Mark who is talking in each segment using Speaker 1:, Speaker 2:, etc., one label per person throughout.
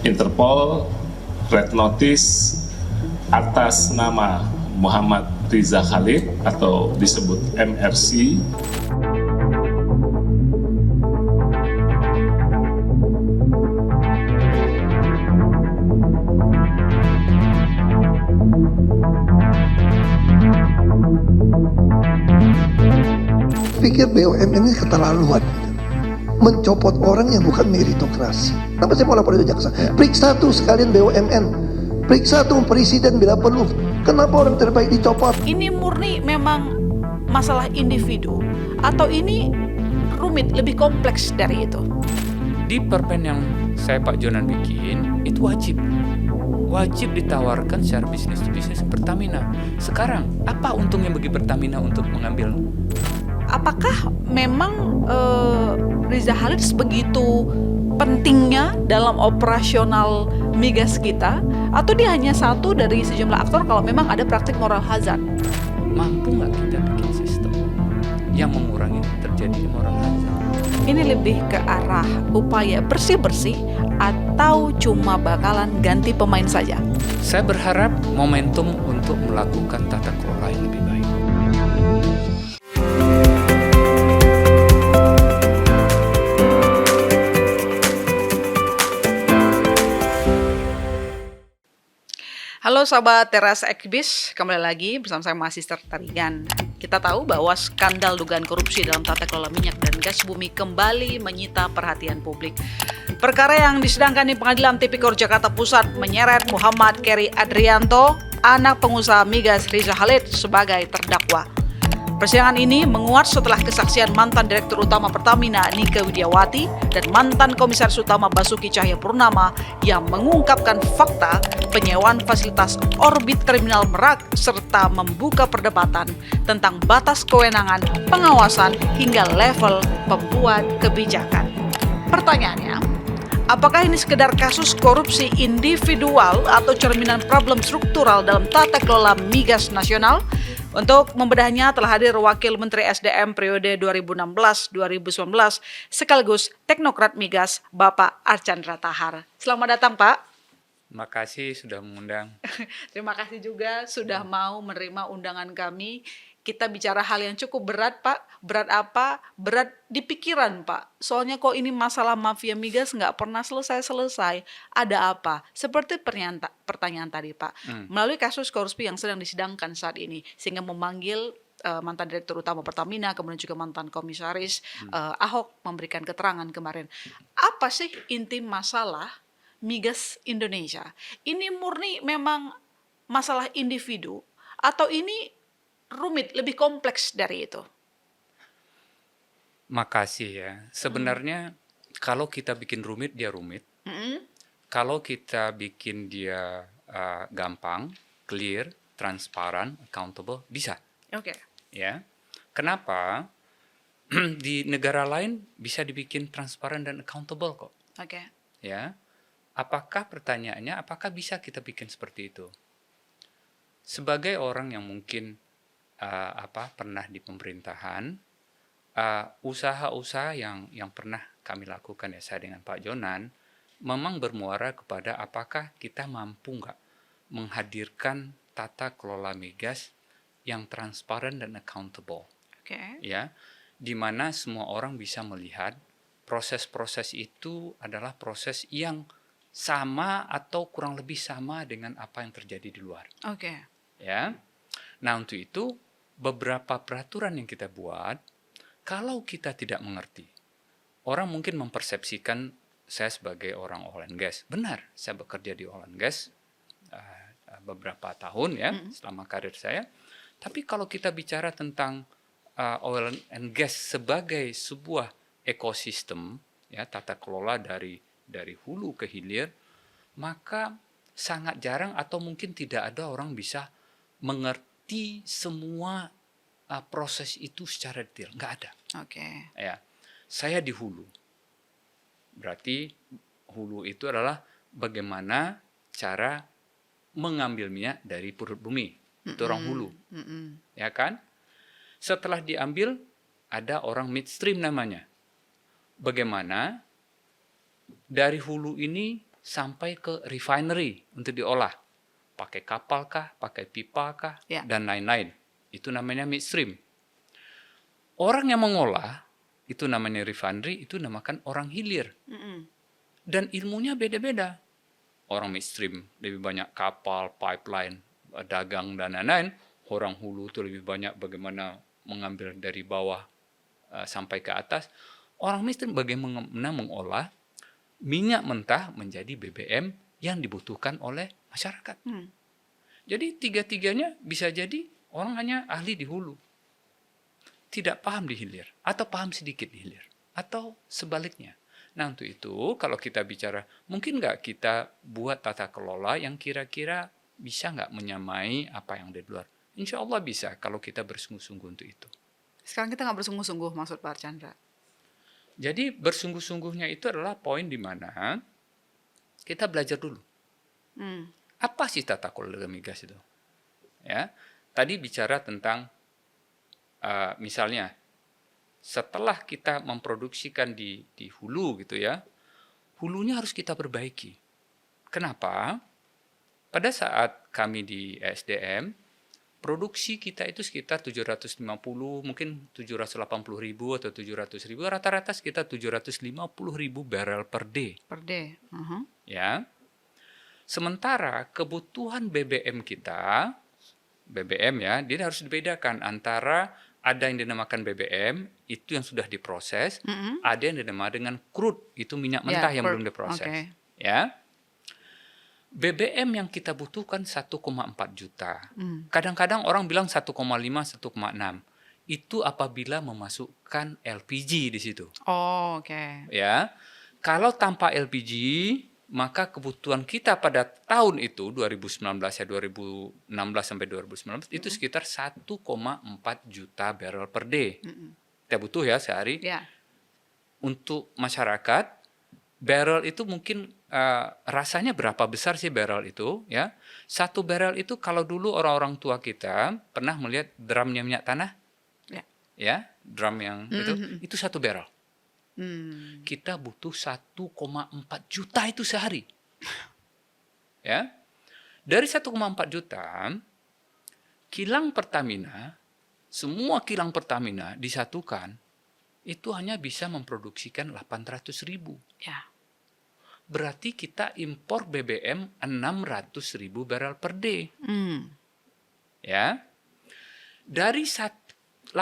Speaker 1: Interpol red notice atas nama Muhammad Riza Khalid atau disebut MRC.
Speaker 2: Pikir BUMN ini keterlaluan, mencopot orang yang bukan meritokrasi. Kenapa saya mau lapor itu jaksa? Periksa tuh sekalian BUMN, periksa tuh presiden bila perlu. Kenapa orang terbaik dicopot?
Speaker 3: Ini murni memang masalah individu atau ini rumit, lebih kompleks dari itu?
Speaker 4: Di perpen yang saya Pak Jonan bikin itu wajib ditawarkan secara bisnis to bisnis Pertamina. Sekarang apa untungnya bagi Pertamina untuk mengambil?
Speaker 3: Apakah memang Riza Khalid sebegitu pentingnya dalam operasional migas kita, atau dia hanya satu dari sejumlah aktor kalau memang ada praktik moral hazard?
Speaker 4: Mampu nggak kita bikin sistem yang mengurangi terjadi moral hazard?
Speaker 3: Ini lebih ke arah upaya bersih-bersih atau cuma bakalan ganti pemain saja?
Speaker 4: Saya berharap momentum untuk melakukan tata kelola yang lebih baik.
Speaker 3: Halo sahabat Teras Ekbis, kembali lagi bersama saya Sister Tarigan. Kita tahu bahwa skandal dugaan korupsi dalam tata kelola minyak dan gas bumi kembali menyita perhatian publik. Perkara yang disidangkan di Pengadilan Tipikor Jakarta Pusat menyeret Muhammad Keri Adrianto, anak pengusaha migas Riza Khalid sebagai terdakwa. Persidangan ini menguat setelah kesaksian mantan Direktur Utama Pertamina Nike Widiawati dan mantan Komisaris Utama Basuki Cahayapurnama yang mengungkapkan fakta penyewaan fasilitas orbit terminal Merak serta membuka perdebatan tentang batas kewenangan, pengawasan hingga level pembuat kebijakan. Pertanyaannya, apakah ini sekedar kasus korupsi individual atau cerminan problem struktural dalam tata kelola migas nasional? Untuk membedahnya telah hadir Wakil Menteri SDM periode 2016-2019 sekaligus teknokrat migas Bapak Archandra Tahar. Selamat datang Pak.
Speaker 4: Terima kasih sudah mengundang.
Speaker 3: Terima kasih juga sudah mau menerima undangan kami. Kita bicara hal yang cukup berat Pak. Berat apa? Berat di pikiran Pak. Soalnya kok ini masalah mafia migas nggak pernah selesai-selesai. Ada apa? Seperti pertanyaan tadi Pak. Melalui kasus korupsi yang sedang disidangkan saat ini. Sehingga memanggil mantan Direktur Utama Pertamina, kemudian juga mantan Komisaris. Ahok memberikan keterangan kemarin. Apa sih inti masalah migas Indonesia? Ini murni memang masalah individu atau ini rumit, lebih kompleks dari itu?
Speaker 4: Makasih ya. Sebenarnya kalau kita bikin rumit, dia rumit. Kalau kita bikin dia gampang, clear, transparan, accountable, bisa.
Speaker 3: Oke.
Speaker 4: Ya. Kenapa? Di negara lain bisa dibikin transparan dan accountable kok.
Speaker 3: Oke.
Speaker 4: Ya. Apakah pertanyaannya, apakah bisa kita bikin seperti itu? Sebagai orang yang mungkin pernah di pemerintahan, usaha-usaha yang pernah kami lakukan ya saya dengan Pak Jonan memang bermuara kepada apakah kita mampu nggak menghadirkan tata kelola migas yang transparan dan accountable. Ya, di mana semua orang bisa melihat proses-proses itu adalah proses yang sama atau kurang lebih sama dengan apa yang terjadi di luar. Ya. Nah, untuk itu beberapa peraturan yang kita buat, kalau kita tidak mengerti, orang mungkin mempersepsikan saya sebagai orang oil and gas. Benar, saya bekerja di oil and gas beberapa tahun ya, selama karir saya. Tapi kalau kita bicara tentang oil and gas sebagai sebuah ekosistem, ya tata kelola dari hulu ke hilir, maka sangat jarang atau mungkin tidak ada orang bisa mengerti semua proses itu secara detail, nggak ada. Ya, saya di hulu, berarti hulu itu adalah bagaimana cara mengambil minyak dari perut bumi, itu orang hulu, ya kan? Setelah diambil ada orang midstream namanya. Bagaimana dari hulu ini sampai ke refinery untuk diolah. Pakai kapal kah, pakai pipa kah,
Speaker 3: Ya.
Speaker 4: dan lain-lain. Itu namanya midstream. Orang yang mengolah, itu namanya refinery, itu namakan orang hilir. Dan ilmunya beda-beda. Orang midstream lebih banyak kapal, pipeline, dagang, dan lain-lain. Orang hulu itu lebih banyak bagaimana mengambil dari bawah sampai ke atas. Orang midstream bagaimana mengolah minyak mentah menjadi BBM yang dibutuhkan oleh masyarakat. Jadi tiga-tiganya bisa jadi orang hanya ahli di hulu, tidak paham di hilir, atau paham sedikit di hilir, atau sebaliknya. Nah untuk itu kalau kita bicara, mungkin nggak kita buat tata kelola yang kira-kira bisa nggak menyamai apa yang di luar? Insya Allah bisa kalau kita bersungguh-sungguh untuk itu.
Speaker 3: Sekarang kita nggak bersungguh-sungguh, maksud Pak Archandra.
Speaker 4: Jadi bersungguh-sungguhnya itu adalah poin di mana kita belajar dulu. Apa sih tata kelola migas itu? Ya, tadi bicara tentang misalnya setelah kita memproduksikan di hulu gitu ya, hulunya harus kita perbaiki. Kenapa? Pada saat kami di ESDM, produksi kita itu sekitar 750, mungkin 780 ribu atau 700 ribu, rata-rata sekitar 750 ribu barrel per day.
Speaker 3: Per day.
Speaker 4: Ya. Sementara kebutuhan BBM kita, BBM ya, dia harus dibedakan antara ada yang dinamakan BBM, itu yang sudah diproses, ada yang dinamakan dengan crude, itu minyak mentah yang belum diproses.
Speaker 3: Okay.
Speaker 4: Ya. BBM yang kita butuhkan 1,4 juta. Kadang-kadang orang bilang 1,5, 1,6. Itu apabila memasukkan LPG di situ.
Speaker 3: Oh, oke.
Speaker 4: Ya. Kalau tanpa LPG, maka kebutuhan kita pada tahun itu 2019 ya 2016 sampai 2019 itu sekitar 1,4 juta barrel per day. Kita butuh ya sehari.
Speaker 3: Yeah.
Speaker 4: Untuk masyarakat, barrel itu mungkin rasanya berapa besar sih barrel itu ya? Satu barrel itu kalau dulu orang-orang tua kita pernah melihat drumnya minyak tanah, ya drum yang itu satu barrel. Kita butuh 1,4 juta itu sehari. Ya. Dari 1,4 juta, kilang Pertamina, semua kilang Pertamina disatukan, itu hanya bisa memproduksikan 800 ribu.
Speaker 3: Ya.
Speaker 4: Berarti kita impor BBM 600 ribu barrel per day. Ya. Dari 800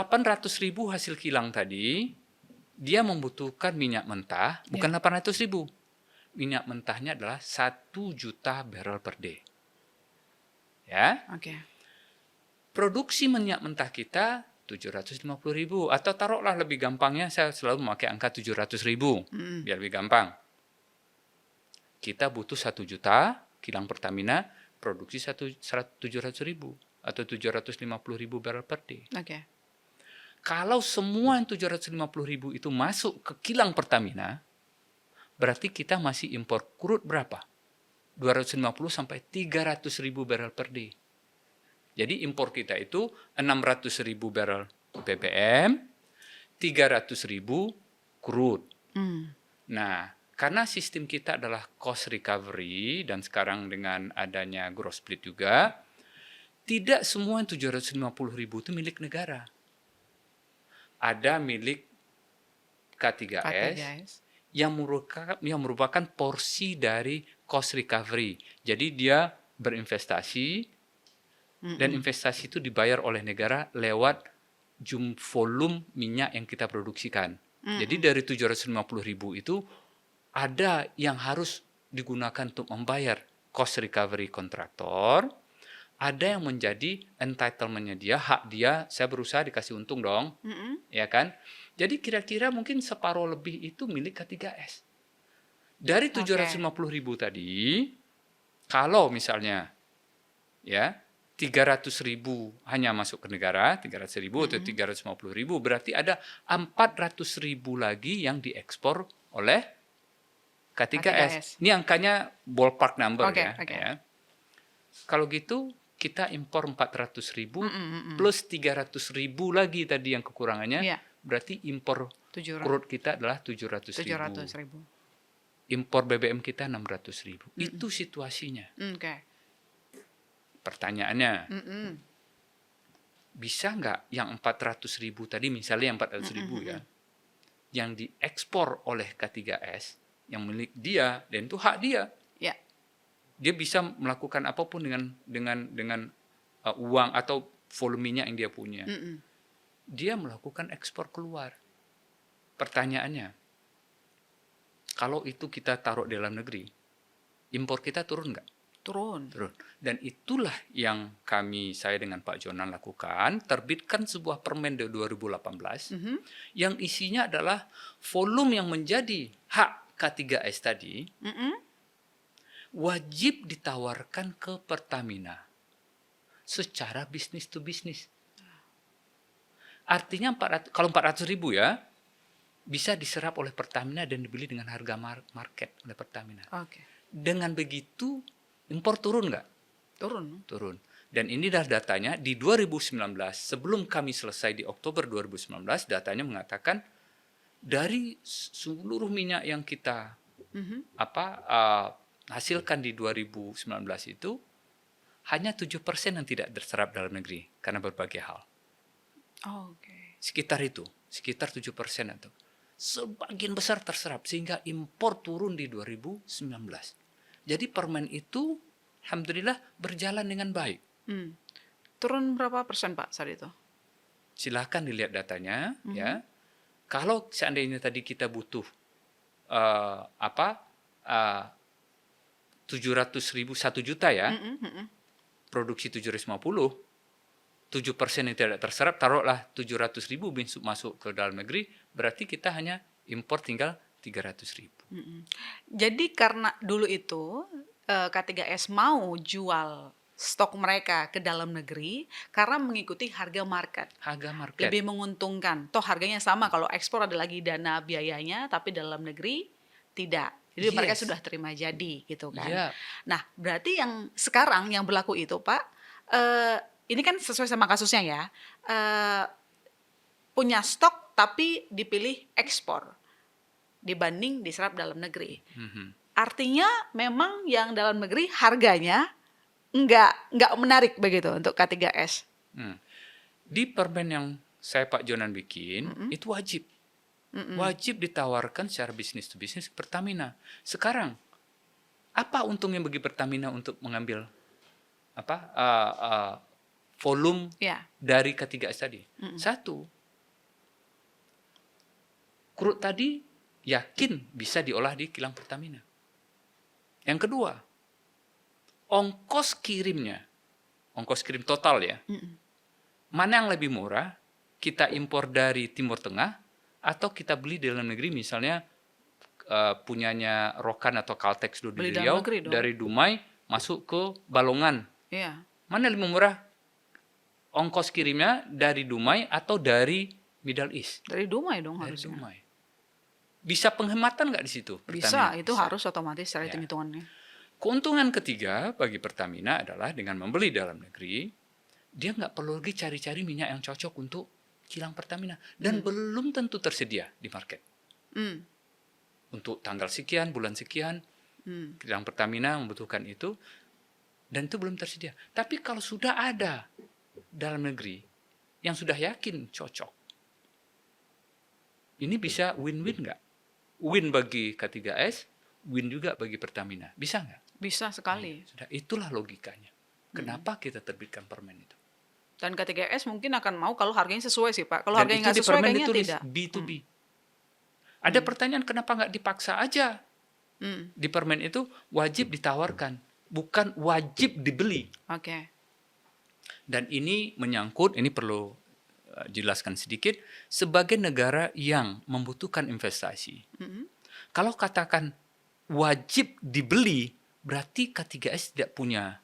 Speaker 4: ribu hasil kilang tadi, dia membutuhkan minyak mentah, bukan 800 ribu. Minyak mentahnya adalah 1 juta barrel per day. Ya.
Speaker 3: Oke.
Speaker 4: Produksi minyak mentah kita 750 ribu. Atau taruhlah lebih gampangnya, saya selalu memakai angka 700 ribu. Biar lebih gampang. Kita butuh 1 juta, kilang Pertamina produksi 700 ribu. Atau 750 ribu barrel per day.
Speaker 3: Oke.
Speaker 4: Kalau semua yang 750 ribu itu masuk ke kilang Pertamina, berarti kita masih impor crude berapa? 250 sampai 300 ribu barrel per day. Jadi impor kita itu 600 ribu barrel BBM, 300 ribu crude. Nah, karena sistem kita adalah cost recovery, dan sekarang dengan adanya growth split juga, tidak semua yang 750 ribu itu milik negara. Ada milik K3S, yang merupakan porsi dari cost recovery. Jadi dia berinvestasi, dan investasi itu dibayar oleh negara lewat volume minyak yang kita produksikan. Jadi dari 750 ribu itu, ada yang harus digunakan untuk membayar cost recovery kontraktor, ada yang menjadi entitlement-nya dia, hak dia, saya berusaha dikasih untung dong, ya kan? Jadi kira-kira mungkin separuh lebih itu milik K3S. Dari 750 ribu tadi, kalau misalnya ya 300 ribu hanya masuk ke negara, 300 ribu atau 350 ribu, berarti ada 400 ribu lagi yang diekspor oleh K3S. Ini angkanya ballpark number ya. Kalau gitu kita impor 400 ribu plus 300 ribu lagi tadi yang kekurangannya, berarti impor crude kita adalah 700 ribu. impor BBM kita 600.000. Itu situasinya.
Speaker 3: Oke.
Speaker 4: Pertanyaannya,
Speaker 3: Mm-mm.
Speaker 4: bisa nggak yang 400.000 tadi, misalnya yang 400.000 ya, yang diekspor oleh K3S, yang milik dia dan itu hak dia.
Speaker 3: Ya.
Speaker 4: Dia bisa melakukan apapun dengan uang atau volumenya yang dia punya.
Speaker 3: Mm-mm.
Speaker 4: Dia melakukan ekspor keluar. Pertanyaannya, kalau itu kita taruh di dalam negeri, impor kita turun nggak?
Speaker 3: Turun.
Speaker 4: Turun. Dan itulah yang saya dengan Pak Jonan lakukan, terbitkan sebuah Permen 2018 yang isinya adalah volume yang menjadi hak K3S tadi wajib ditawarkan ke Pertamina secara bisnis to bisnis. Artinya kalau 400.000 ya, bisa diserap oleh Pertamina dan dibeli dengan harga market oleh Pertamina.
Speaker 3: Oke.
Speaker 4: Dengan begitu, impor turun nggak?
Speaker 3: Turun.
Speaker 4: Turun. Dan ini dah datanya di 2019, sebelum kami selesai di Oktober 2019, datanya mengatakan dari seluruh minyak yang kita hasilkan di 2019 itu, hanya 7% yang tidak terserap dalam negeri karena berbagai hal.
Speaker 3: Oke.
Speaker 4: Sekitar 7% itu. Sebagian besar terserap sehingga impor turun di 2019. Jadi permen itu alhamdulillah berjalan dengan baik.
Speaker 3: Turun berapa persen Pak saat itu?
Speaker 4: Silahkan dilihat datanya ya. Kalau seandainya tadi kita butuh 700.000 1 juta ya, produksi 750, 7% yang tidak terserap, taruhlah 700.000 masuk ke dalam negeri, berarti kita hanya impor tinggal 300.000.
Speaker 3: Jadi karena dulu itu K3S mau jual stok mereka ke dalam negeri karena mengikuti harga market.
Speaker 4: Harga market.
Speaker 3: Lebih menguntungkan. Toh harganya sama, kalau ekspor ada lagi dana biayanya, tapi dalam negeri tidak. Jadi mereka sudah terima jadi gitu kan.
Speaker 4: Yeah.
Speaker 3: Nah, berarti yang sekarang yang berlaku itu Pak, ini kan sesuai sama kasusnya ya, punya stok tapi dipilih ekspor dibanding diserap dalam negeri. Artinya memang yang dalam negeri harganya nggak menarik begitu untuk K3S.
Speaker 4: Di permen yang saya Pak Jonan bikin itu wajib. Wajib ditawarkan secara bisnis to bisnis Pertamina. Sekarang apa untungnya bagi Pertamina untuk mengambil volume dari K3S tadi? Satu, crude tadi yakin bisa diolah di kilang Pertamina. Yang kedua, ongkos kirim total ya, mana yang lebih murah? Kita impor dari Timur Tengah atau kita beli di dalam negeri, misalnya punyanya Rokan atau Caltex dulu di Riau, dari Dumai masuk ke Balongan. Mana lebih murah? Ongkos kirimnya dari Dumai atau dari Middle East?
Speaker 3: Dari Dumai dong
Speaker 4: dari
Speaker 3: harusnya.
Speaker 4: Dumai. Bisa penghematan nggak di situ?
Speaker 3: Bisa, itu harus otomatis secara hitung-hitungannya.
Speaker 4: Keuntungan ketiga bagi Pertamina adalah dengan membeli dalam negeri, dia nggak perlu lagi cari-cari minyak yang cocok untuk kilang Pertamina. Dan belum tentu tersedia di market. Untuk tanggal sekian, bulan sekian, kilang Pertamina membutuhkan itu, dan itu belum tersedia. Tapi kalau sudah ada dalam negeri yang sudah yakin cocok, ini bisa win-win nggak? Win bagi K3S, win juga bagi Pertamina. Bisa nggak?
Speaker 3: Bisa sekali.
Speaker 4: Sudah, itulah logikanya. Kenapa kita terbitkan permen itu?
Speaker 3: Dan K3S mungkin akan mau kalau harganya sesuai sih Pak. Kalau
Speaker 4: Dan
Speaker 3: harganya nggak sesuai kayaknya tidak.
Speaker 4: B2B. Ada pertanyaan kenapa nggak dipaksa aja? Di permen itu wajib ditawarkan, bukan wajib dibeli.
Speaker 3: Oke.
Speaker 4: Dan ini menyangkut, ini perlu jelaskan sedikit, sebagai negara yang membutuhkan investasi. Kalau katakan wajib dibeli, berarti K3S tidak punya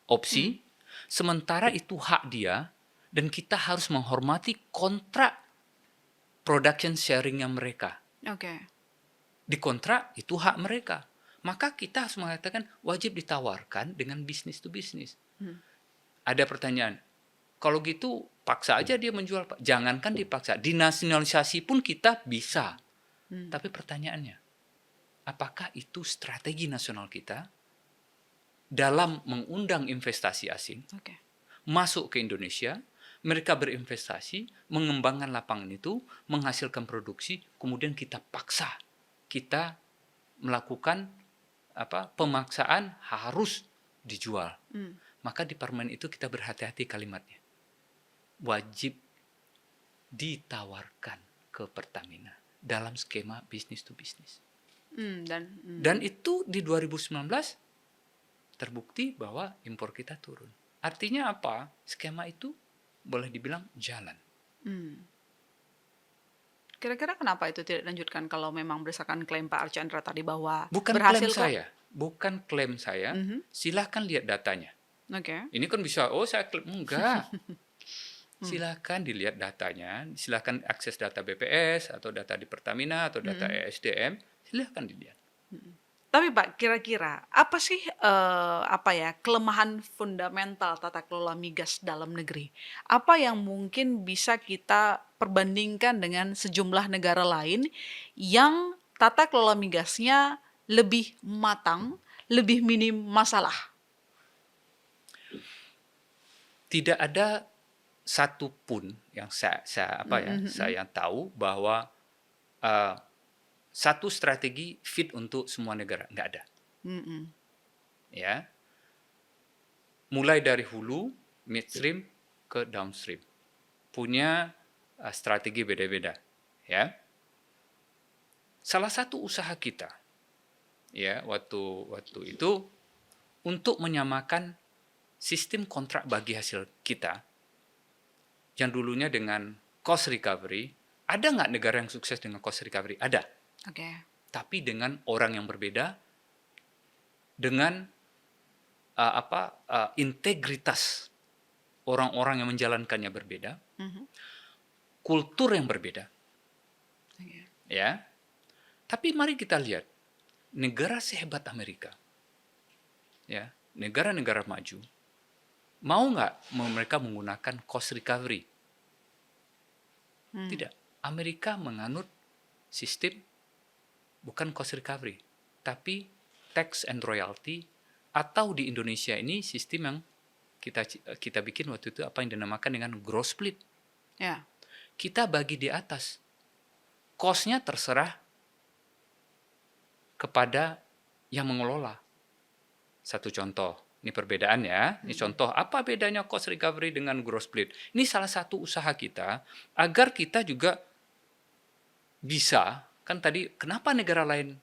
Speaker 4: opsi, sementara itu hak dia, dan kita harus menghormati kontrak production sharingnya mereka. Di kontrak itu hak mereka. Maka kita harus mengatakan wajib ditawarkan dengan bisnis to bisnis. Ada pertanyaan, kalau gitu paksa aja dia menjual, Pak. Jangankan dipaksa, dinasionalisasi pun kita bisa. Tapi pertanyaannya, apakah itu strategi nasional kita dalam mengundang investasi asing
Speaker 3: Oke.
Speaker 4: masuk ke Indonesia, mereka berinvestasi, mengembangkan lapangan itu, menghasilkan produksi, kemudian kita paksa, kita melakukan pemaksaan harus dijual. Maka di permen itu kita berhati-hati kalimatnya. Wajib ditawarkan ke Pertamina dalam skema bisnis to bisnis. Dan itu di 2019 terbukti bahwa impor kita turun. Artinya apa? Skema itu boleh dibilang jalan.
Speaker 3: Kira-kira kenapa itu tidak dilanjutkan kalau memang berdasarkan klaim Pak Archandra tadi bahwa
Speaker 4: Bukan
Speaker 3: berhasil
Speaker 4: klaim saya. Silahkan lihat datanya.
Speaker 3: Oke.
Speaker 4: Ini kan bisa, saya klaim. Enggak. Silahkan dilihat datanya, silahkan akses data BPS atau data di Pertamina atau data ESDM, silahkan dilihat.
Speaker 3: Tapi Pak, kira-kira apa sih kelemahan fundamental tata kelola migas dalam negeri? Apa yang mungkin bisa kita perbandingkan dengan sejumlah negara lain yang tata kelola migasnya lebih matang, lebih minim masalah?
Speaker 4: Tidak ada satupun yang saya tahu bahwa satu strategi fit untuk semua negara, nggak ada. Ya, mulai dari hulu, midstream ke downstream, punya strategi beda-beda. Ya, salah satu usaha kita, ya waktu itu untuk menyamakan sistem kontrak bagi hasil kita, yang dulunya dengan cost recovery. Ada nggak negara yang sukses dengan cost recovery? Ada.
Speaker 3: Oke.
Speaker 4: Tapi dengan orang yang berbeda, dengan integritas orang-orang yang menjalankannya berbeda, kultur yang berbeda, ya. Tapi mari kita lihat negara sehebat Amerika, ya, negara-negara maju, mau nggak mereka menggunakan cost recovery? Tidak. Amerika menganut sistem bukan cost recovery, tapi tax and royalty, atau di Indonesia ini sistem yang kita bikin waktu itu apa yang dinamakan dengan gross split.
Speaker 3: Ya.
Speaker 4: Kita bagi di atas. Cost-nya terserah kepada yang mengelola. Satu contoh, ini perbedaan ya. Ini contoh apa bedanya cost recovery dengan gross split. Ini salah satu usaha kita agar kita juga bisa. Kan tadi kenapa negara lain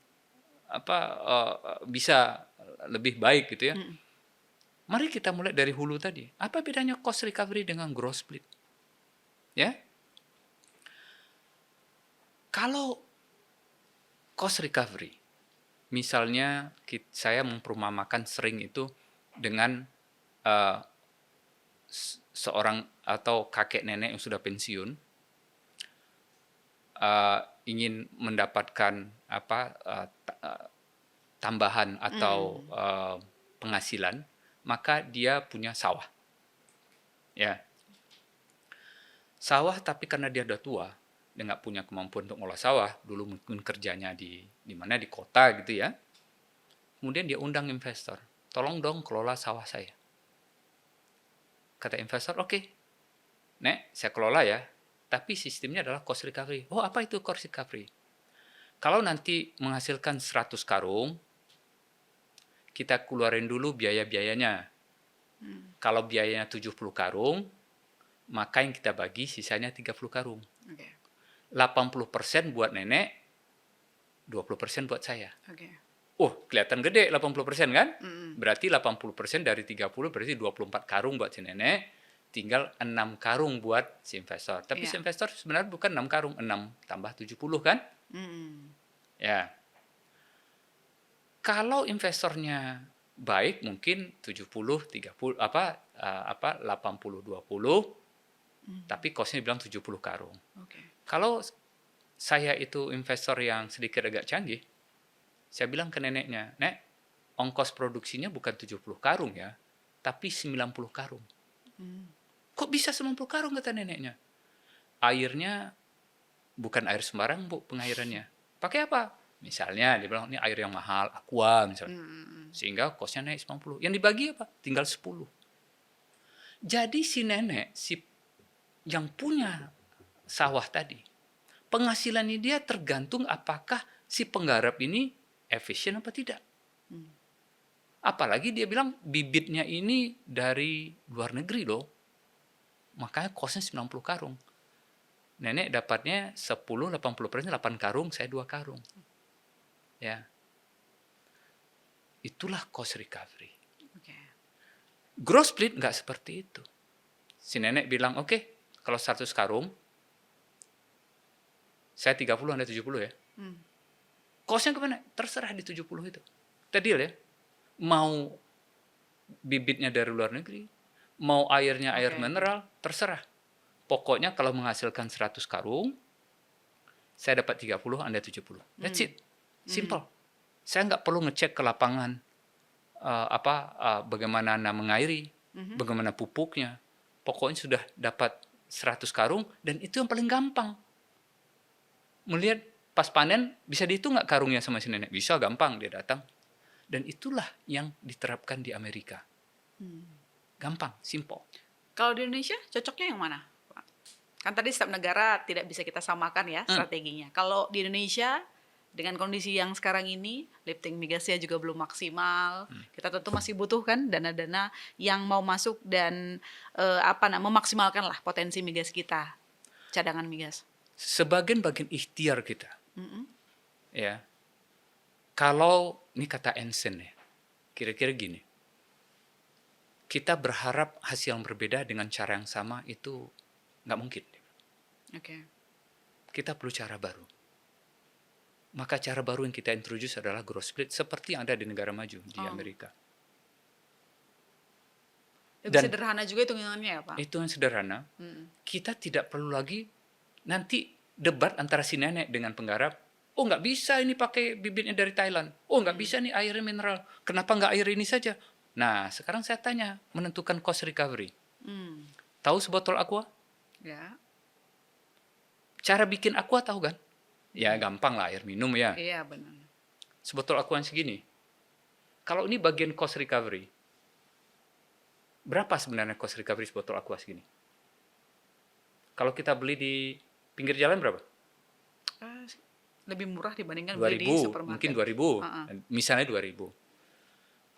Speaker 4: bisa lebih baik gitu ya? Mari kita mulai dari hulu tadi. Apa bedanya cost recovery dengan gross split? Ya, kalau cost recovery, misalnya saya memperumpamakan sering itu dengan seorang atau kakek nenek yang sudah pensiun. Ingin mendapatkan tambahan atau penghasilan, maka dia punya sawah. Ya. Sawah, tapi karena dia udah tua, dia nggak punya kemampuan untuk ngolah sawah, dulu mungkin kerjanya di mana, di kota gitu ya. Kemudian dia undang investor, tolong dong kelola sawah saya. Kata investor, oke, Nek, saya kelola ya. Tapi sistemnya adalah cost recovery. Oh, apa itu cost recovery? Kalau nanti menghasilkan 100 karung, kita keluarin dulu biaya-biayanya. Kalau biayanya 70 karung, maka yang kita bagi sisanya 30 karung. 80% buat nenek, 20% buat saya. Oh, kelihatan gede 80% kan? Berarti 80% dari 30 berarti 24 karung buat si nenek. Tinggal 6 karung buat si investor. Tapi si investor sebenarnya bukan 6 karung, 6 tambah 70 kan? Ya. Kalau investornya baik mungkin 70 30 80 20. Tapi cost-nya bilang 70 karung. Kalau saya itu investor yang sedikit agak canggih, saya bilang ke neneknya, "Nek, ongkos produksinya bukan 70 karung ya, tapi 90 karung." Kok bisa 90 karung, kata neneknya? Airnya bukan air sembarang, Bu, pengairannya. Pakai apa? Misalnya dia bilang ini air yang mahal, Aqua misalnya. Sehingga kosnya naik 90. Yang dibagi apa? Tinggal 10. Jadi si nenek, yang punya sawah tadi, penghasilannya dia tergantung apakah si penggarap ini efisien apa tidak. Apalagi dia bilang bibitnya ini dari luar negeri loh. Makanya kosnya 90 karung. Nenek dapatnya 10, 80%, 8 karung, saya 2 karung. Ya. Itulah cost recovery. Gross split nggak seperti itu. Si nenek bilang, oke, kalau 100 karung, saya 30, Anda 70 ya. Costnya kemana? Terserah di 70 itu. Tadi ya, mau bibitnya dari luar negeri, mau airnya air mineral, terserah. Pokoknya kalau menghasilkan 100 karung, saya dapat 30, Anda 70. That's it. Simple. Saya nggak perlu ngecek ke lapangan bagaimana Anda mengairi, bagaimana pupuknya. Pokoknya sudah dapat 100 karung, dan itu yang paling gampang. Melihat pas panen, bisa dihitung nggak karungnya sama si nenek? Bisa, gampang, dia datang. Dan itulah yang diterapkan di Amerika. Gampang, simple.
Speaker 3: Kalau di Indonesia cocoknya yang mana, Pak? Kan tadi setiap negara tidak bisa kita samakan ya strateginya. Kalau di Indonesia dengan kondisi yang sekarang ini, lifting migasnya juga belum maksimal. Kita tentu masih butuh kan dana-dana yang mau masuk dan memaksimalkan lah potensi migas kita, cadangan migas.
Speaker 4: Sebagian ikhtiar kita. Ya. Kalau ini kata Ensen ya, kira-kira gini. Kita berharap hasil yang berbeda dengan cara yang sama itu nggak mungkin. Kita perlu cara baru. Maka cara baru yang kita introduce adalah gross split seperti yang ada di negara maju di Amerika.
Speaker 3: Lebih sederhana juga hitungannya ya Pak?
Speaker 4: Itu yang sederhana. Kita tidak perlu lagi nanti debat antara si nenek dengan penggarap. Oh nggak bisa ini pakai bibitnya dari Thailand. Oh nggak bisa nih airnya mineral. Kenapa nggak air ini saja? Nah sekarang saya tanya, menentukan cost recovery. Tahu sebotol aqua?
Speaker 3: Ya.
Speaker 4: Cara bikin aqua tahu kan? Ya gampang lah, air minum ya.
Speaker 3: Iya benar.
Speaker 4: Sebotol aqua yang segini. Kalau ini bagian cost recovery, berapa sebenarnya cost recovery sebotol aqua segini? Kalau kita beli di pinggir jalan berapa?
Speaker 3: Lebih murah dibandingkan beli di
Speaker 4: 2000,
Speaker 3: supermarket.
Speaker 4: mungkin 2000. Misalnya 2000.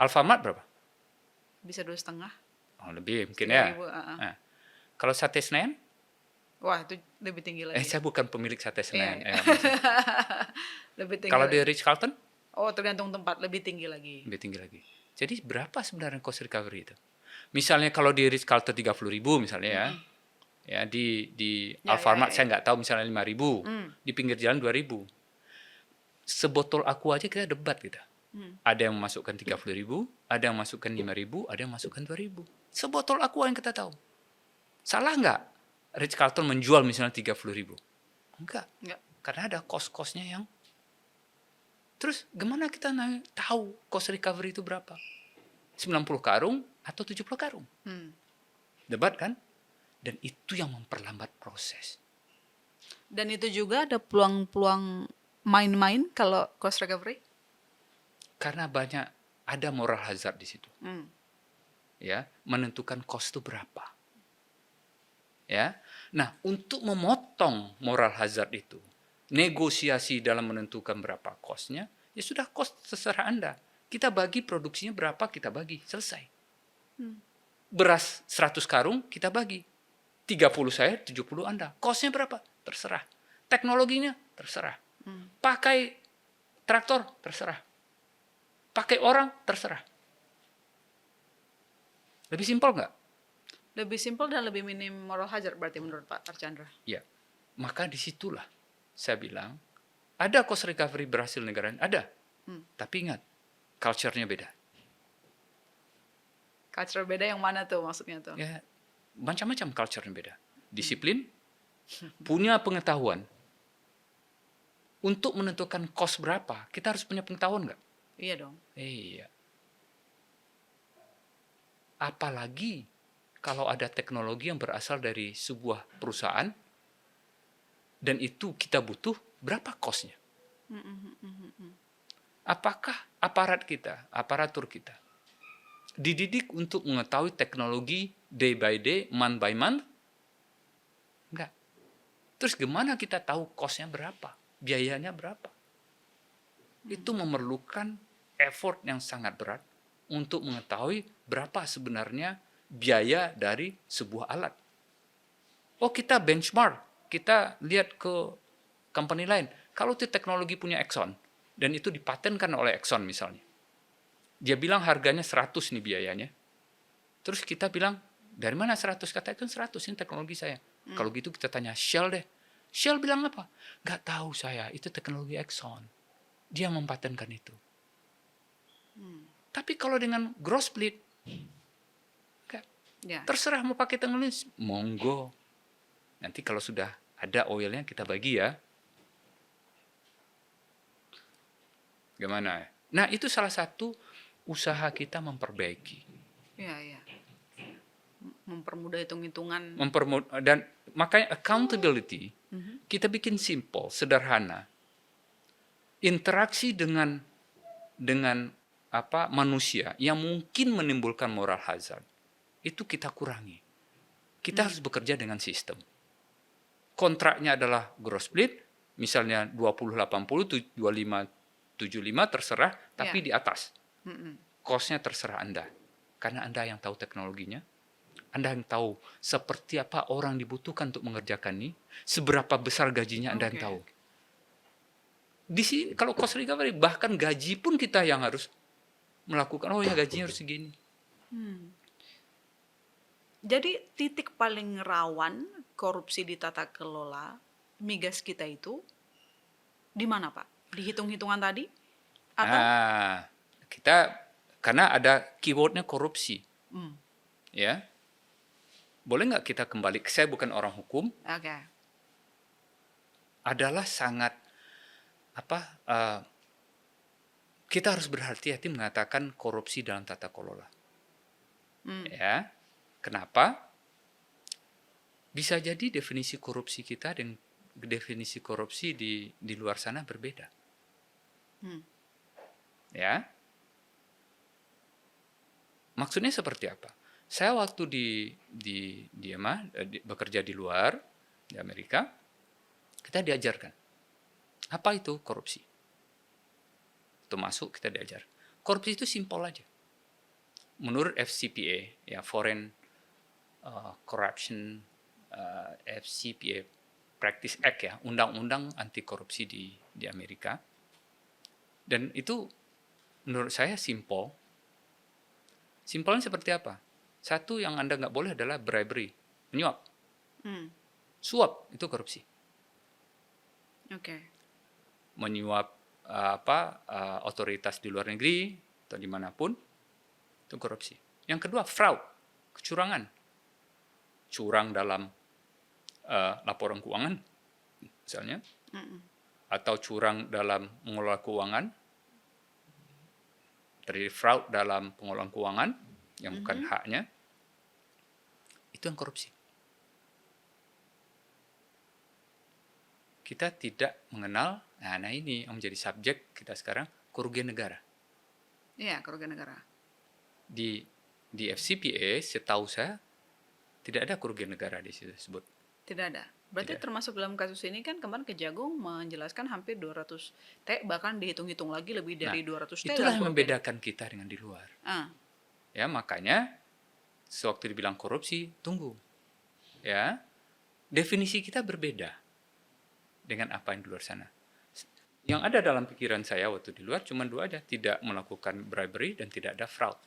Speaker 4: Alfamart berapa?
Speaker 3: Bisa 2,5.
Speaker 4: Oh, lebih mungkin ya. Nah, kalau sate Senen?
Speaker 3: Wah, itu lebih tinggi lagi.
Speaker 4: Saya bukan pemilik sate Senen.
Speaker 3: Lebih tinggi.
Speaker 4: Kalau
Speaker 3: lagi.
Speaker 4: di Ritz Carlton?
Speaker 3: Oh, tergantung tempat, lebih tinggi lagi.
Speaker 4: Lebih tinggi lagi. Jadi berapa sebenarnya cost recovery itu? Misalnya kalau di Ritz Carlton 30.000 misalnya ya. Ya di Alfamart saya nggak tahu misalnya 5.000. Di pinggir jalan 2.000. Sebotol aqua aja kita debat kita. Ada yang masukkan 30.000, ada yang masukkan 5.000, ada yang masukkan 2.000. Sebotol aqua yang kita tahu. Salah nggak Ritz Carlton menjual misalnya 30.000? Enggak. Karena ada cost-costnya yang. Terus gimana kita tahu cost recovery itu berapa? 90 karung atau 70 karung? Debat kan? Dan itu yang memperlambat proses.
Speaker 3: Dan itu juga ada peluang-peluang main-main kalau cost recovery?
Speaker 4: Karena ada moral hazard di situ. Ya, menentukan cost itu berapa. Ya. Nah, untuk memotong moral hazard itu, negosiasi dalam menentukan berapa costnya, ya sudah cost terserah Anda. Kita bagi produksinya berapa, kita bagi, selesai. Beras 100 karung, kita bagi. 30 saya, 70 Anda. Costnya berapa? Terserah. Teknologinya? Terserah. Pakai traktor? Terserah. Pakai orang? Terserah. Lebih simpel nggak?
Speaker 3: Lebih simpel dan lebih minim moral hazard berarti menurut Pak Archandra.
Speaker 4: Ya. Maka disitulah saya bilang, ada cost recovery berhasil negara ini? Ada. Tapi ingat, culture-nya beda.
Speaker 3: Culture beda yang mana tuh maksudnya tuh?
Speaker 4: Ya, macam-macam culture-nya beda. Disiplin, punya pengetahuan. Untuk menentukan cost berapa, kita harus punya pengetahuan nggak?
Speaker 3: Iya dong.
Speaker 4: Iya. Apalagi kalau ada teknologi yang berasal dari sebuah perusahaan, dan itu kita butuh, berapa cost-nya? Apakah aparatur kita dididik untuk mengetahui teknologi day by day, month by month? Enggak. Terus gimana kita tahu cost-nya berapa, biayanya berapa? Itu memerlukan effort yang sangat berat untuk mengetahui berapa sebenarnya biaya dari sebuah alat. Oh, kita benchmark, kita lihat ke company lain. Kalau itu teknologi punya Exxon, dan itu dipatenkan oleh Exxon misalnya, dia bilang harganya 100 nih biayanya. Terus kita bilang, dari mana 100? Kata itu 100 ini teknologi saya. Kalau gitu kita tanya Shell deh. Shell bilang apa? Nggak tahu saya, itu teknologi Exxon. Dia mempatenkan itu. Tapi kalau dengan gross split, terserah mau pakai teknologi, monggo. Nanti kalau sudah ada oilnya kita bagi ya. Gimana? Nah, itu salah satu usaha kita memperbaiki.
Speaker 3: Iya. Mempermudah hitung-hitungan.
Speaker 4: Dan makanya accountability kita bikin simple, sederhana. Interaksi dengan manusia yang mungkin menimbulkan moral hazard itu kita kurangi. Kita harus bekerja dengan sistem. Kontraknya adalah gross split, misalnya 20-80, 25-75 terserah, tapi di atas. Cost-nya terserah Anda. Karena Anda yang tahu teknologinya, Anda yang tahu seperti apa orang dibutuhkan untuk mengerjakan ini, seberapa besar gajinya Anda yang tahu. Di sini kalau cost recovery, bahkan gaji pun kita yang harus melakukan, oh ya gajinya harus segini.
Speaker 3: Jadi titik paling rawan korupsi di tata kelola migas kita itu di mana, Pak? Di hitung-hitungan tadi? Atau?
Speaker 4: Karena ada keywordnya korupsi. Ya, boleh nggak kita kembali? Saya bukan orang hukum. Adalah sangat kita harus berhati-hati mengatakan korupsi dalam tata kelola. Ya, kenapa? Bisa jadi definisi korupsi kita dan definisi korupsi di luar sana berbeda. Ya, maksudnya seperti apa? Saya waktu bekerja di luar, di Amerika, kita diajarkan apa itu korupsi. Itu masuk kita diajar. Korupsi itu simpel aja. Menurut FCPA, ya Foreign Corruption FCPA Practice Act, ya, undang-undang anti korupsi di Amerika. Dan itu menurut saya simpel. Simpelnya seperti apa? Satu yang Anda nggak boleh adalah bribery, menyuap. Suap itu korupsi. Menyuap otoritas di luar negeri atau dimanapun itu korupsi. Yang kedua, fraud, kecurangan. Curang dalam laporan keuangan misalnya, atau curang dalam mengelola keuangan, terjadi fraud dalam pengelolaan keuangan yang bukan haknya, itu yang korupsi. Kita tidak mengenal, nah ini yang menjadi subjek kita sekarang, kerugian negara.
Speaker 3: Iya, kerugian negara.
Speaker 4: Di FCPA, setahu saya, tidak ada kerugian negara di situ disebut.
Speaker 3: Tidak ada. Berarti tidak. Termasuk dalam kasus ini kan kemarin Kejagung menjelaskan hampir 200 T, bahkan dihitung-hitung lagi lebih dari 200 T.
Speaker 4: Itulah yang membedakan kita dengan di luar. Ya, makanya sewaktu dibilang korupsi, tunggu. Ya, definisi kita berbeda dengan apa yang di luar sana. Yang ada dalam pikiran saya waktu di luar cuma dua aja, tidak melakukan bribery dan tidak ada fraud.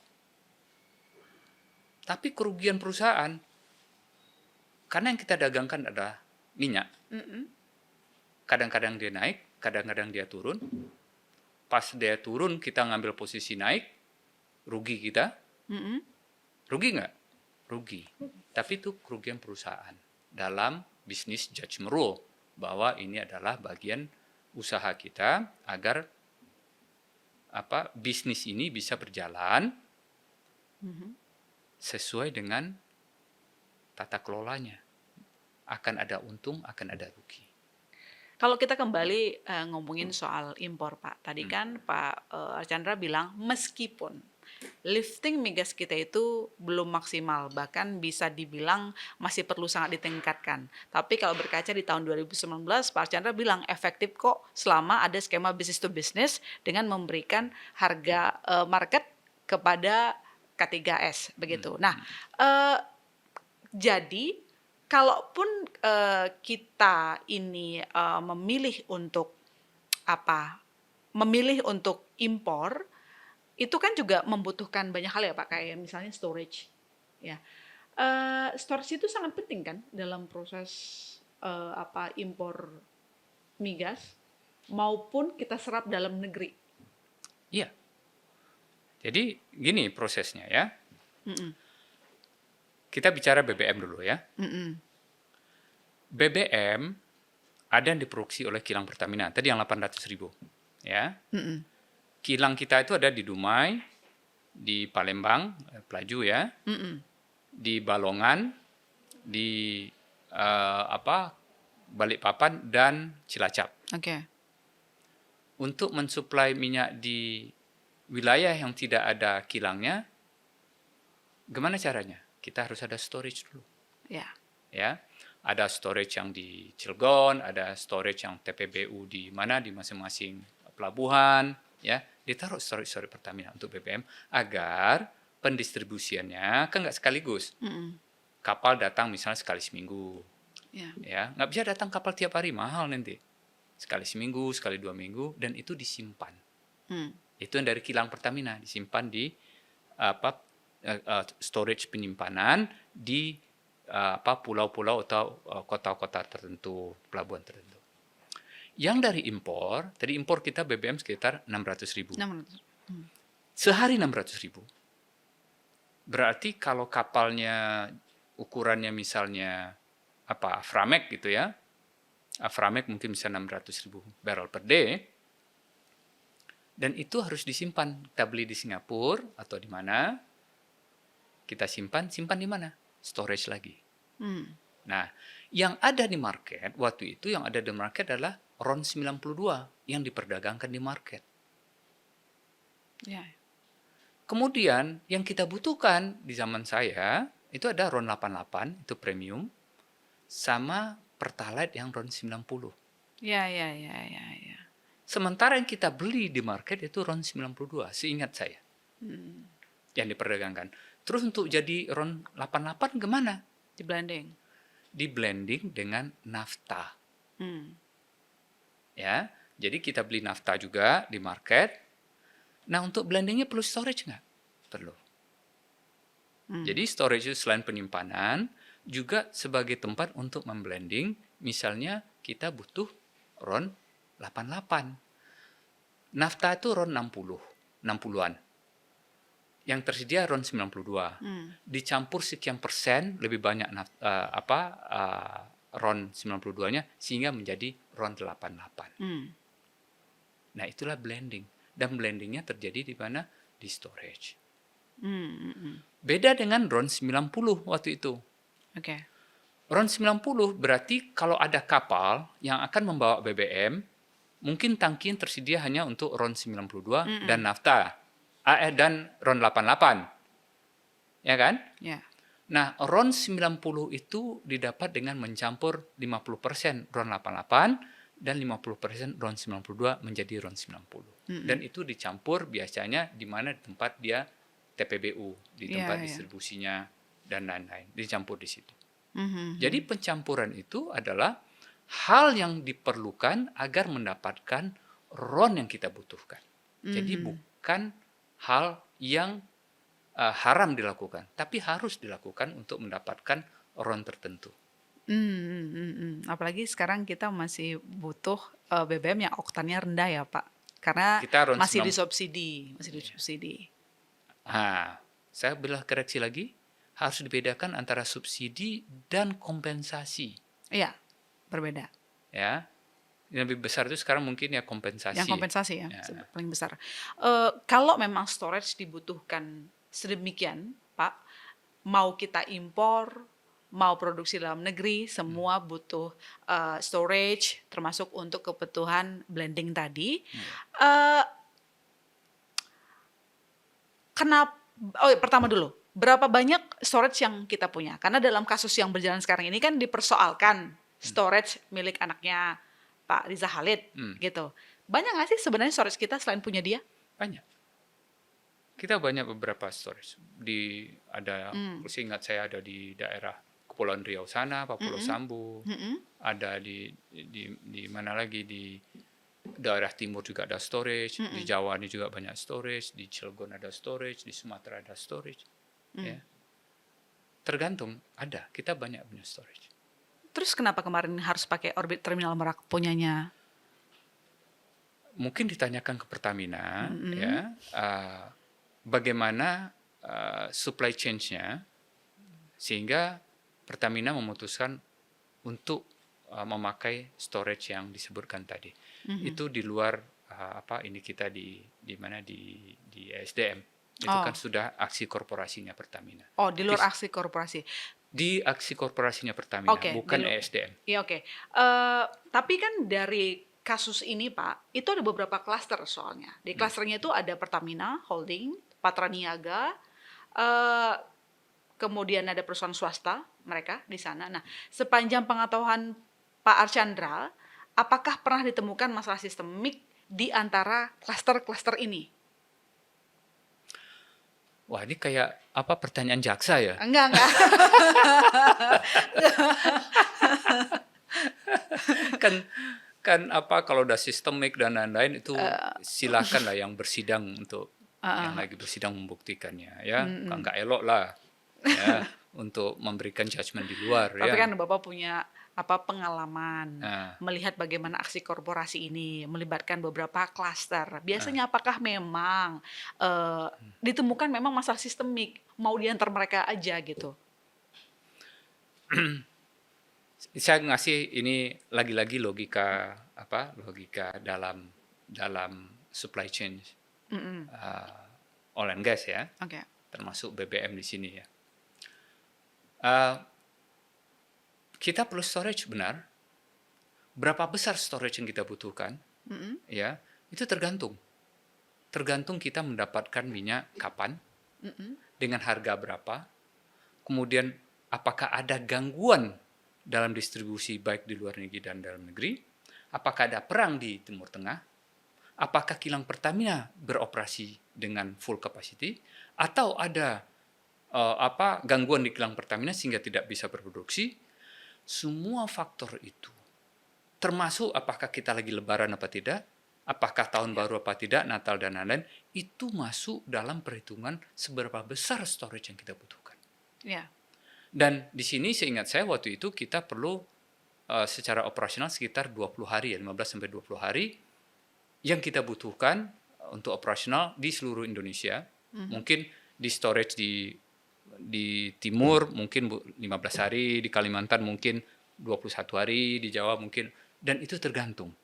Speaker 4: Tapi kerugian perusahaan, karena yang kita dagangkan adalah minyak. Kadang-kadang dia naik, kadang-kadang dia turun. Pas dia turun, kita ngambil posisi naik, rugi kita. Rugi nggak? Rugi. Tapi itu kerugian perusahaan dalam bisnis judgment rule, bahwa ini adalah bagian usaha kita agar bisnis ini bisa berjalan sesuai dengan tata kelolanya. Akan ada untung, akan ada rugi.
Speaker 3: Kalau kita kembali ngomongin soal impor, Pak. Tadi kan Pak Archandra bilang meskipun lifting migas kita itu belum maksimal, bahkan bisa dibilang masih perlu sangat ditingkatkan. Tapi kalau berkaca di tahun 2019, Pak Archandra bilang efektif kok selama ada skema business to business dengan memberikan harga market kepada K3S begitu. Nah, jadi kalaupun kita ini memilih untuk memilih untuk impor, itu kan juga membutuhkan banyak hal ya Pak, kayak misalnya storage. Ya, storage itu sangat penting kan dalam proses impor migas maupun kita serap dalam negeri.
Speaker 4: Iya. Jadi gini prosesnya ya. Kita bicara BBM dulu ya. BBM ada yang diproduksi oleh kilang Pertamina. Tadi yang 800.000 ya. Kilang kita itu ada di Dumai, di Palembang, Pelaju ya, di Balongan, di Balikpapan dan Cilacap.
Speaker 3: Oke.
Speaker 4: Untuk mensuplai minyak di wilayah yang tidak ada kilangnya, gimana caranya? Kita harus ada storage dulu.
Speaker 3: Ya.
Speaker 4: Ya, ada storage yang di Cilegon, ada storage yang TPBU di mana di masing-masing pelabuhan, ya, ditaruh storage Pertamina untuk BBM agar pendistribusiannya kan nggak sekaligus. Kapal datang misalnya sekali seminggu, ya, nggak bisa datang kapal tiap hari, mahal nanti. Sekali seminggu, sekali 2 minggu, dan itu disimpan. Itu yang dari kilang Pertamina disimpan di storage penyimpanan di pulau-pulau atau kota-kota tertentu, pelabuhan tertentu. Yang dari impor, tadi impor kita BBM sekitar 600.000. Sehari 600.000. Berarti kalau kapalnya ukurannya misalnya Aframek gitu ya, Aframek mungkin bisa 600.000 barrel per day, dan itu harus disimpan. Kita beli di Singapura atau di mana, kita simpan di mana? Storage lagi. Nah, yang ada di market, waktu itu yang ada di market adalah RON 92 yang diperdagangkan di market.
Speaker 3: Ya.
Speaker 4: Kemudian yang kita butuhkan di zaman saya, itu ada RON 88, itu premium, sama Pertalite yang RON 90.
Speaker 3: Ya.
Speaker 4: Sementara yang kita beli di market itu RON 92, seingat saya. Yang diperdagangkan. Terus untuk jadi RON 88 kemana?
Speaker 3: Di blending.
Speaker 4: Di blending dengan nafta. Ya, jadi kita beli nafta juga di market. Nah, untuk blendingnya perlu storage nggak? Perlu. Jadi storage itu selain penyimpanan, juga sebagai tempat untuk memblending. Misalnya kita butuh RON 88. Nafta itu RON 60-an. Yang tersedia RON 92. Dicampur sekian persen, lebih banyak RON 92-nya, sehingga menjadi RON 88. Nah, itulah blending. Dan blendingnya terjadi di mana? Di storage. Beda dengan RON 90 waktu itu.
Speaker 3: Oke.
Speaker 4: RON 90 berarti kalau ada kapal yang akan membawa BBM, mungkin tangki yang tersedia hanya untuk RON 92 dan nafta. Dan RON 88. Ya kan?
Speaker 3: Ya.
Speaker 4: Nah, RON 90 itu didapat dengan mencampur 50% RON 88 dan 50% RON 92 menjadi RON 90. Dan itu dicampur biasanya di mana tempat dia TPBU, di tempat distribusinya dan lain-lain. Dicampur di situ. Jadi pencampuran itu adalah hal yang diperlukan agar mendapatkan RON yang kita butuhkan. Jadi bukan hal yang haram dilakukan, tapi harus dilakukan untuk mendapatkan RON tertentu.
Speaker 3: Apalagi sekarang kita masih butuh BBM yang oktannya rendah ya Pak, karena
Speaker 4: Kita RON
Speaker 3: masih
Speaker 4: 90.
Speaker 3: disubsidi.
Speaker 4: Saya bilang koreksi lagi, harus dibedakan antara subsidi dan kompensasi.
Speaker 3: Iya, berbeda.
Speaker 4: Ya, yang lebih besar itu sekarang mungkin ya kompensasi.
Speaker 3: Yang kompensasi ya. Paling besar. Kalau memang storage dibutuhkan sedemikian, Pak, mau kita impor, mau produksi dalam negeri, semua butuh storage, termasuk untuk kebutuhan blending tadi. Eh, Kenapa? Oh, pertama dulu, berapa banyak storage yang kita punya? Karena dalam kasus yang berjalan sekarang ini kan dipersoalkan storage milik anaknya Pak Riza Khalid, gitu. Banyak nggak sih sebenarnya storage kita selain punya dia?
Speaker 4: Banyak. Kita banyak beberapa storage. Seingat saya ada di daerah Kepulauan Riau sana, Pak Pulau Sambu, ada di mana lagi di daerah timur juga ada storage, di Jawa ini juga banyak storage, di Cilegon ada storage, di Sumatera ada storage. Ya. Tergantung, kita banyak punya storage.
Speaker 3: Terus kenapa kemarin harus pakai Orbit Terminal Merak punyanya?
Speaker 4: Mungkin ditanyakan ke Pertamina, ya, bagaimana supply chain-nya, sehingga Pertamina memutuskan untuk memakai storage yang disebutkan tadi. Itu di luar ini kita di mana di ESDM. Itu kan sudah aksi korporasinya Pertamina.
Speaker 3: Oh, di luar aksi korporasi.
Speaker 4: Di aksi korporasinya Pertamina, bukan ESDM.
Speaker 3: Iya, oke. Tapi kan dari kasus ini, Pak, itu ada beberapa klaster soalnya. Di klasternya itu ada Pertamina Holding, Patra Niaga, kemudian ada perusahaan swasta mereka di sana. Nah, sepanjang pengetahuan Pak Archandra, apakah pernah ditemukan masalah sistemik di antara klaster-klaster ini?
Speaker 4: Wah, ini kayak pertanyaan jaksa ya?
Speaker 3: Enggak.
Speaker 4: kan kalau udah sistemik dan lain-lain itu silakan lah yang bersidang untuk yang lagi bersidang membuktikannya, ya. Nggak elok lah, ya, untuk memberikan judgement di luar.
Speaker 3: Tapi
Speaker 4: ya.
Speaker 3: kan Bapak punya pengalaman melihat bagaimana aksi korporasi ini melibatkan beberapa klaster. Biasanya apakah memang ditemukan memang masalah sistemik, mau diantar mereka aja gitu?
Speaker 4: Saya ngasih ini lagi-lagi logika dalam supply chain oil and gas, ya.
Speaker 3: Okay.
Speaker 4: Termasuk BBM di sini, ya. Kita perlu storage, benar. Berapa besar storage yang kita butuhkan? Ya, itu tergantung kita mendapatkan minyak kapan, dengan harga berapa, kemudian apakah ada gangguan dalam distribusi baik di luar negeri dan dalam negeri, apakah ada perang di Timur Tengah, apakah kilang Pertamina beroperasi dengan full capacity, atau ada gangguan di kilang Pertamina sehingga tidak bisa berproduksi. Semua faktor itu, termasuk apakah kita lagi lebaran apa tidak, apakah tahun baru apa tidak, Natal dan lain-lain, itu masuk dalam perhitungan seberapa besar storage yang kita butuhkan.
Speaker 3: Yeah.
Speaker 4: Dan di sini seingat saya waktu itu kita perlu secara operasional sekitar 20 hari, ya, 15-20 hari yang kita butuhkan untuk operasional di seluruh Indonesia. Mungkin di storage di timur mungkin 15 hari, di Kalimantan mungkin 21 hari, di Jawa mungkin, dan itu tergantung.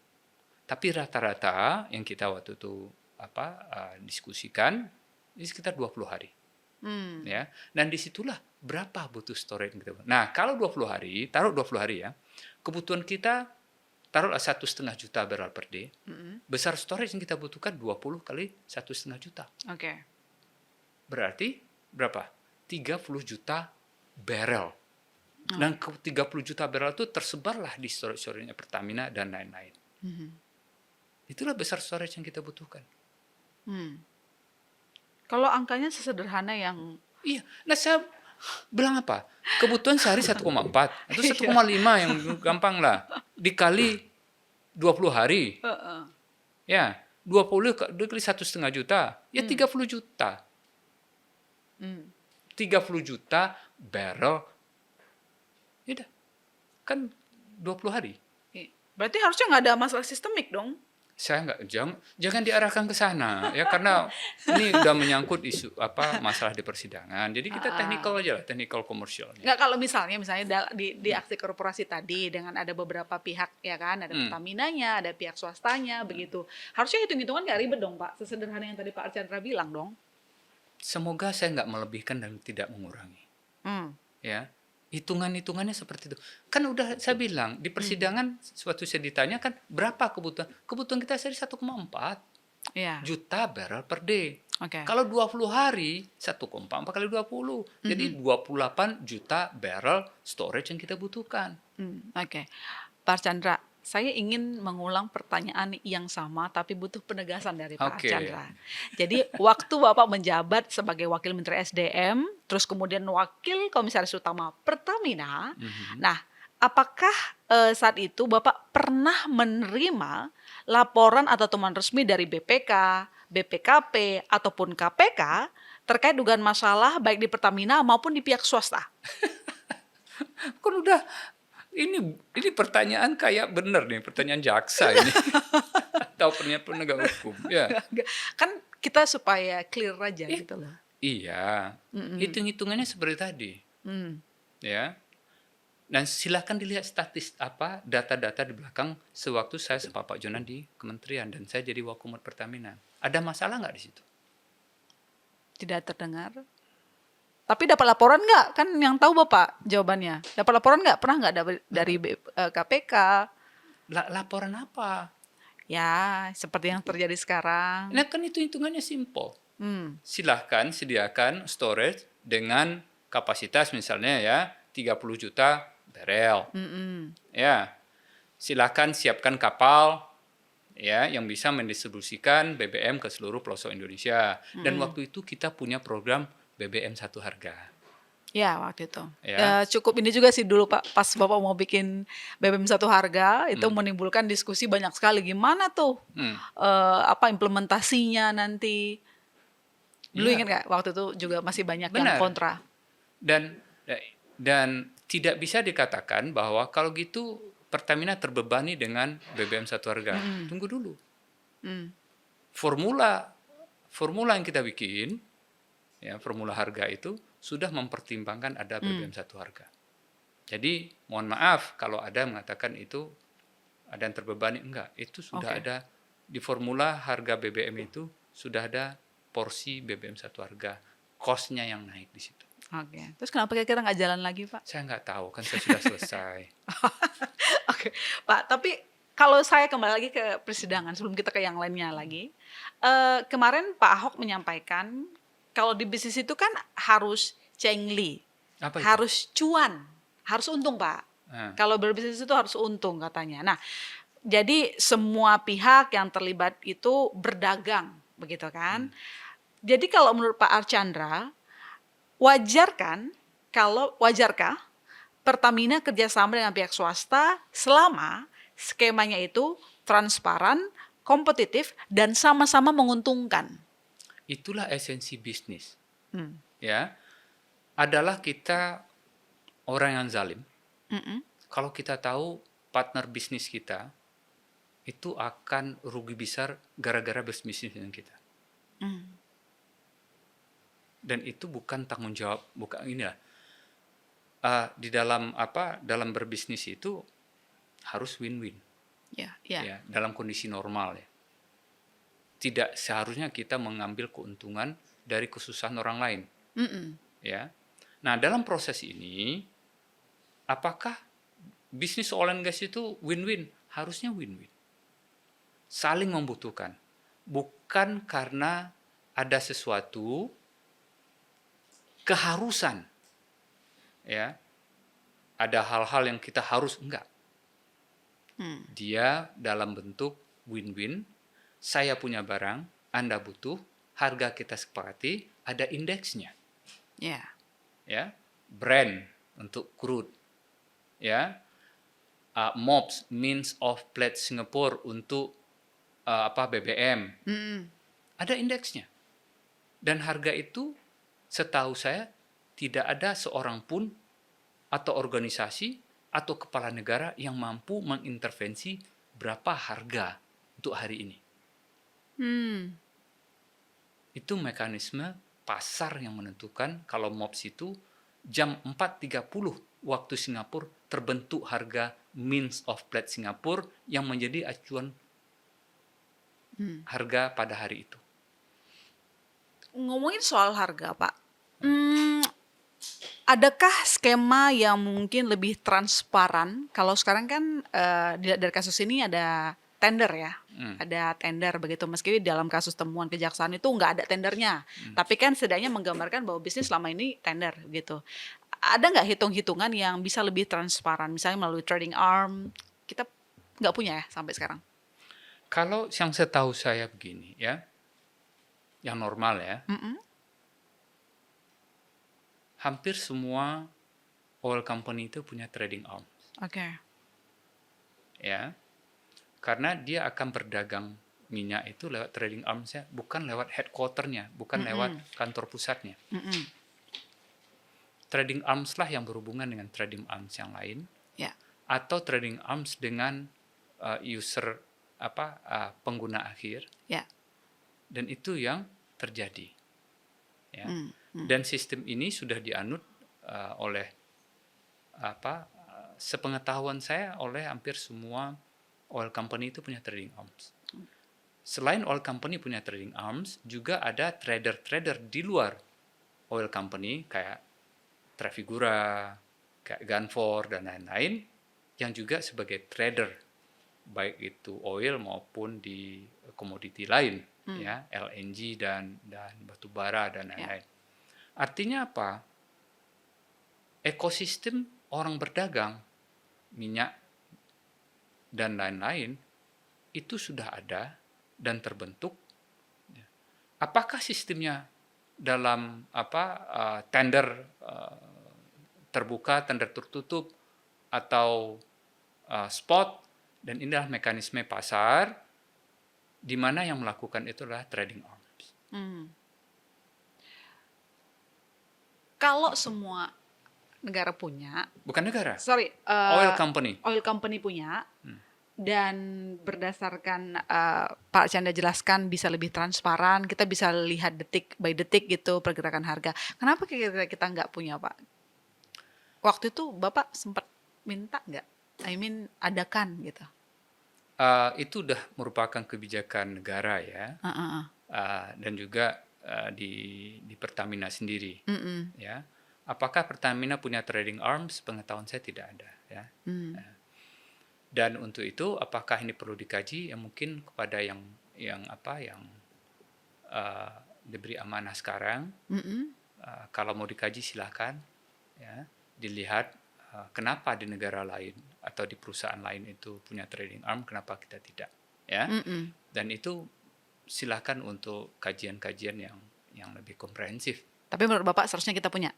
Speaker 4: Tapi rata-rata yang kita waktu itu diskusikan ini sekitar 20 hari. Ya. Dan disitulah berapa butuh storage yang kita butuh. Nah, kalau 20 hari, taruh 20 hari ya, kebutuhan kita taruhlah 1,5 juta barrel per day. Besar storage yang kita butuhkan 20 kali 1,5 juta.
Speaker 3: Oke.
Speaker 4: Berarti berapa? 30 juta barrel. Dan 30 juta barrel itu tersebarlah di storage-nya Pertamina dan lain-lain. Itulah besar storage yang kita butuhkan.
Speaker 3: Kalau angkanya sesederhana yang...
Speaker 4: Iya, nah saya bilang apa? Kebutuhan sehari 1,4 atau 1,5 yang gampang lah. Dikali 20 hari. Ya, 20 dikali 1,5 juta, ya 30 juta. 30 juta barrel, ya udah, kan 20 hari.
Speaker 3: Berarti harusnya nggak ada masalah sistemik dong?
Speaker 4: Saya jangan diarahkan ke sana, ya, karena ini udah menyangkut isu masalah di persidangan. Jadi kita teknikal aja lah, teknikal komersial.
Speaker 3: Nggak, kalau misalnya di aksi korporasi tadi dengan ada beberapa pihak, ya kan, ada Pertaminanya, ada pihak swastanya, begitu. Harusnya hitung-hitungan nggak ribet dong, Pak. Sesederhana yang tadi Pak Archandra bilang dong.
Speaker 4: Semoga saya nggak melebihkan dan tidak mengurangi. Ya, Hitungan-hitungannya seperti itu. Kan udah saya bilang di persidangan suatu saya ditanyakan berapa kebutuhan. Kebutuhan kita sehari 1,4
Speaker 3: Ya,
Speaker 4: juta barrel per day.
Speaker 3: oke.
Speaker 4: Kalau 20 hari 1,4 kali 20. Jadi 28 juta barrel storage yang kita butuhkan.
Speaker 3: Oke. Pak Archandra, saya ingin mengulang pertanyaan yang sama tapi butuh penegasan dari Pak
Speaker 4: Oke.
Speaker 3: Archandra. Jadi waktu Bapak menjabat sebagai Wakil Menteri SDM, terus kemudian Wakil Komisaris Utama Pertamina, nah apakah saat itu Bapak pernah menerima laporan atau temuan resmi dari BPK, BPKP, ataupun KPK terkait dugaan masalah baik di Pertamina maupun di pihak swasta?
Speaker 4: Kan udah ini pertanyaan kayak bener nih, pertanyaan jaksa ini. Atau penegak hukum. Ya.
Speaker 3: Kan kita supaya clear aja gitu loh.
Speaker 4: Iya. Hitung-hitungannya seperti tadi. Ya. Dan silahkan dilihat data-data di belakang sewaktu saya sama Pak Jonan di kementerian dan saya jadi Wakumut Pertamina. Ada masalah nggak di situ?
Speaker 3: Tidak terdengar. Tapi dapat laporan nggak? Kan yang tahu Bapak jawabannya. Dapat laporan nggak? Pernah nggak dari KPK?
Speaker 4: Laporan apa?
Speaker 3: Ya, seperti yang terjadi sekarang.
Speaker 4: Nah kan itu hitungannya simple. Silahkan sediakan storage dengan kapasitas misalnya ya 30 juta barel. Ya, silahkan siapkan kapal ya yang bisa mendistribusikan BBM ke seluruh pelosok Indonesia. Dan waktu itu kita punya program BBM satu harga.
Speaker 3: Ya, waktu itu.
Speaker 4: Ya.
Speaker 3: Cukup ini juga sih dulu Pak, pas Bapak mau bikin BBM satu harga, itu menimbulkan diskusi banyak sekali. Gimana tuh implementasinya nanti? Dulu ingat nggak? Waktu itu juga masih banyak yang
Speaker 4: Benar.
Speaker 3: kontra.
Speaker 4: Dan tidak bisa dikatakan bahwa kalau gitu Pertamina terbebani dengan BBM satu harga. Tunggu dulu. Formula yang kita bikin, ya formula harga itu sudah mempertimbangkan ada BBM satu harga. Jadi mohon maaf kalau ada mengatakan itu ada yang terbebani, enggak. Itu sudah ada di formula harga BBM itu sudah ada porsi BBM satu harga, cost-nya yang naik di situ.
Speaker 3: Oke. Terus kenapa kira-kira nggak jalan lagi Pak?
Speaker 4: Saya nggak tahu, kan saya sudah selesai.
Speaker 3: Oke, Pak. Tapi kalau saya kembali lagi ke persidangan sebelum kita ke yang lainnya lagi, kemarin Pak Ahok menyampaikan kalau di bisnis itu kan harus cengli,
Speaker 4: Apa itu?
Speaker 3: harus cuan, harus untung Pak. Kalau berbisnis itu harus untung katanya. Nah, jadi semua pihak yang terlibat itu berdagang, begitu kan? Jadi kalau menurut Pak Archandra, wajarkah Pertamina kerjasama dengan pihak swasta selama skemanya itu transparan, kompetitif, dan sama-sama menguntungkan?
Speaker 4: Itulah esensi bisnis. Ya, adalah kita orang yang zalim. Kalau kita tahu partner bisnis kita itu akan rugi besar gara-gara berbisnis dengan kita. Dan itu bukan tanggung jawab, bukan inilah. Di dalam berbisnis itu harus win-win. Ya, dalam kondisi normal ya. Tidak seharusnya kita mengambil keuntungan dari kesusahan orang lain. Ya. Nah, dalam proses ini apakah bisnis oil and gas itu win-win? Harusnya win-win. Saling membutuhkan. Bukan karena ada sesuatu keharusan. Ya. Ada hal-hal yang kita harus enggak. Dia dalam bentuk win-win. Saya punya barang, Anda butuh, harga kita sepakati, ada indeksnya. Ya, brand untuk crude. Ya. MOPS, means of pledge Singapore untuk BBM. Ada indeksnya. Dan harga itu setahu saya tidak ada seorang pun atau organisasi atau kepala negara yang mampu mengintervensi berapa harga untuk hari ini. Itu mekanisme pasar yang menentukan kalau MOPS itu jam 4.30 waktu Singapura terbentuk harga means of pledge Singapura yang menjadi acuan harga pada hari itu.
Speaker 3: Ngomongin soal harga Pak, Adakah skema yang mungkin lebih transparan? Kalau sekarang kan dari kasus ini ada tender ya, ada tender begitu. Meski dalam kasus temuan kejaksaan itu nggak ada tendernya, tapi kan setidaknya menggambarkan bahwa bisnis selama ini tender gitu. Ada nggak hitung-hitungan yang bisa lebih transparan, misalnya melalui trading arm? Kita nggak punya ya sampai sekarang.
Speaker 4: Kalau yang setahu saya begini ya, yang normal ya, hampir semua oil company itu punya trading arm.
Speaker 3: Oke.
Speaker 4: Ya, karena dia akan berdagang minyak itu lewat trading arms-nya, bukan lewat headquarter-nya, bukan lewat kantor pusatnya. Trading arms lah yang berhubungan dengan trading arms yang lain,
Speaker 3: Ya.
Speaker 4: atau trading arms dengan user pengguna akhir,
Speaker 3: Ya.
Speaker 4: dan itu yang terjadi. Ya. Dan sistem ini sudah dianut oleh sepengetahuan saya oleh hampir semua oil company itu punya trading arms. Selain oil company punya trading arms, juga ada trader-trader di luar oil company kayak Trafigura, kayak Gunvor dan lain-lain yang juga sebagai trader baik itu oil maupun di komoditi lain, ya LNG dan batu bara dan lain-lain. Artinya apa? Ekosistem orang berdagang minyak dan lain-lain itu sudah ada dan terbentuk. Apakah sistemnya dalam tender terbuka, tender tertutup, atau spot, dan inilah mekanisme pasar di mana yang melakukan itu adalah trading arms.
Speaker 3: Kalau semua negara punya,
Speaker 4: Bukan negara,
Speaker 3: oil
Speaker 4: oil company
Speaker 3: punya, dan berdasarkan Pak Chandra jelaskan bisa lebih transparan, kita bisa lihat detik by detik gitu pergerakan harga. Kenapa kita nggak punya, Pak? Waktu itu Bapak sempat minta nggak? Adakan gitu.
Speaker 4: Itu udah merupakan kebijakan negara ya, dan juga di Pertamina sendiri. Ya, apakah Pertamina punya trading arms? Pengetahuan saya tidak ada. Ya. Dan untuk itu, apakah ini perlu dikaji? Ya mungkin kepada yang diberi amanah sekarang. Kalau mau dikaji silahkan, ya, dilihat kenapa di negara lain atau di perusahaan lain itu punya trading arm, kenapa kita tidak, ya. Dan itu silahkan untuk kajian-kajian yang lebih komprehensif.
Speaker 3: Tapi menurut Bapak seharusnya kita punya?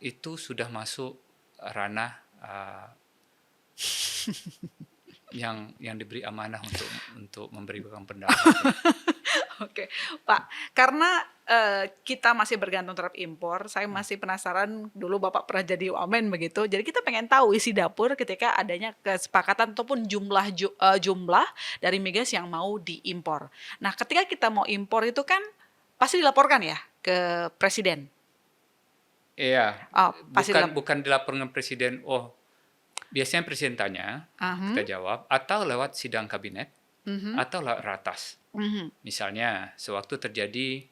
Speaker 4: Itu sudah masuk ranah yang diberi amanah untuk memberikan pendapat.
Speaker 3: Oke, Pak. Karena kita masih bergantung terhadap impor, saya masih penasaran, dulu Bapak pernah jadi wamen begitu. Jadi kita pengen tahu isi dapur ketika adanya kesepakatan ataupun jumlah dari migas yang mau diimpor. Nah, ketika kita mau impor itu kan pasti dilaporkan ya ke presiden.
Speaker 4: Iya.
Speaker 3: Pasti
Speaker 4: bukan dilaporkan presiden. Biasanya presiden tanya, kita jawab, atau lewat sidang kabinet, atau lewat ratas. Misalnya, sewaktu terjadi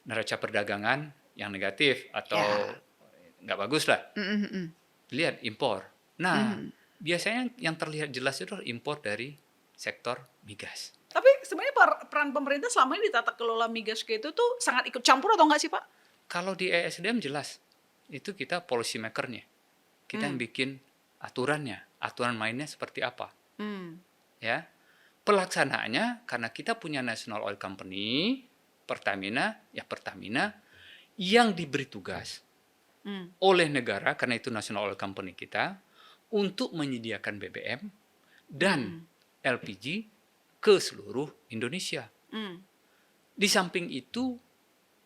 Speaker 4: neraca perdagangan yang negatif atau nggak bagus lah, lihat impor. Nah, biasanya yang terlihat jelas itu adalah impor dari sektor migas.
Speaker 3: Tapi sebenarnya peran pemerintah selama ini di tata kelola migas kayak itu tuh sangat ikut campur atau enggak sih, Pak?
Speaker 4: Kalau di ESDM jelas, itu kita policy maker-nya. Kita yang bikin aturannya, aturan mainnya seperti apa. Ya. Pelaksanaannya, karena kita punya National Oil Company, Pertamina yang diberi tugas oleh negara, karena itu National Oil Company kita, untuk menyediakan BBM dan LPG ke seluruh Indonesia. Di samping itu,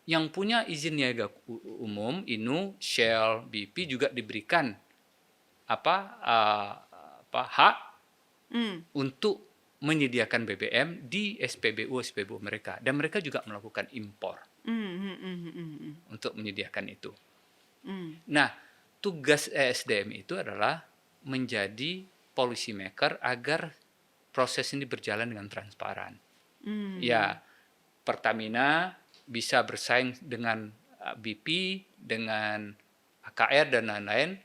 Speaker 4: yang punya izin niaga umum, INU, Shell, BP juga diberikan hak untuk menyediakan BBM di SPBU mereka, dan mereka juga melakukan impor untuk menyediakan itu. Nah, tugas ESDM itu adalah menjadi policy maker agar proses ini berjalan dengan transparan. Ya, Pertamina bisa bersaing dengan BP dengan AKR dan lain-lain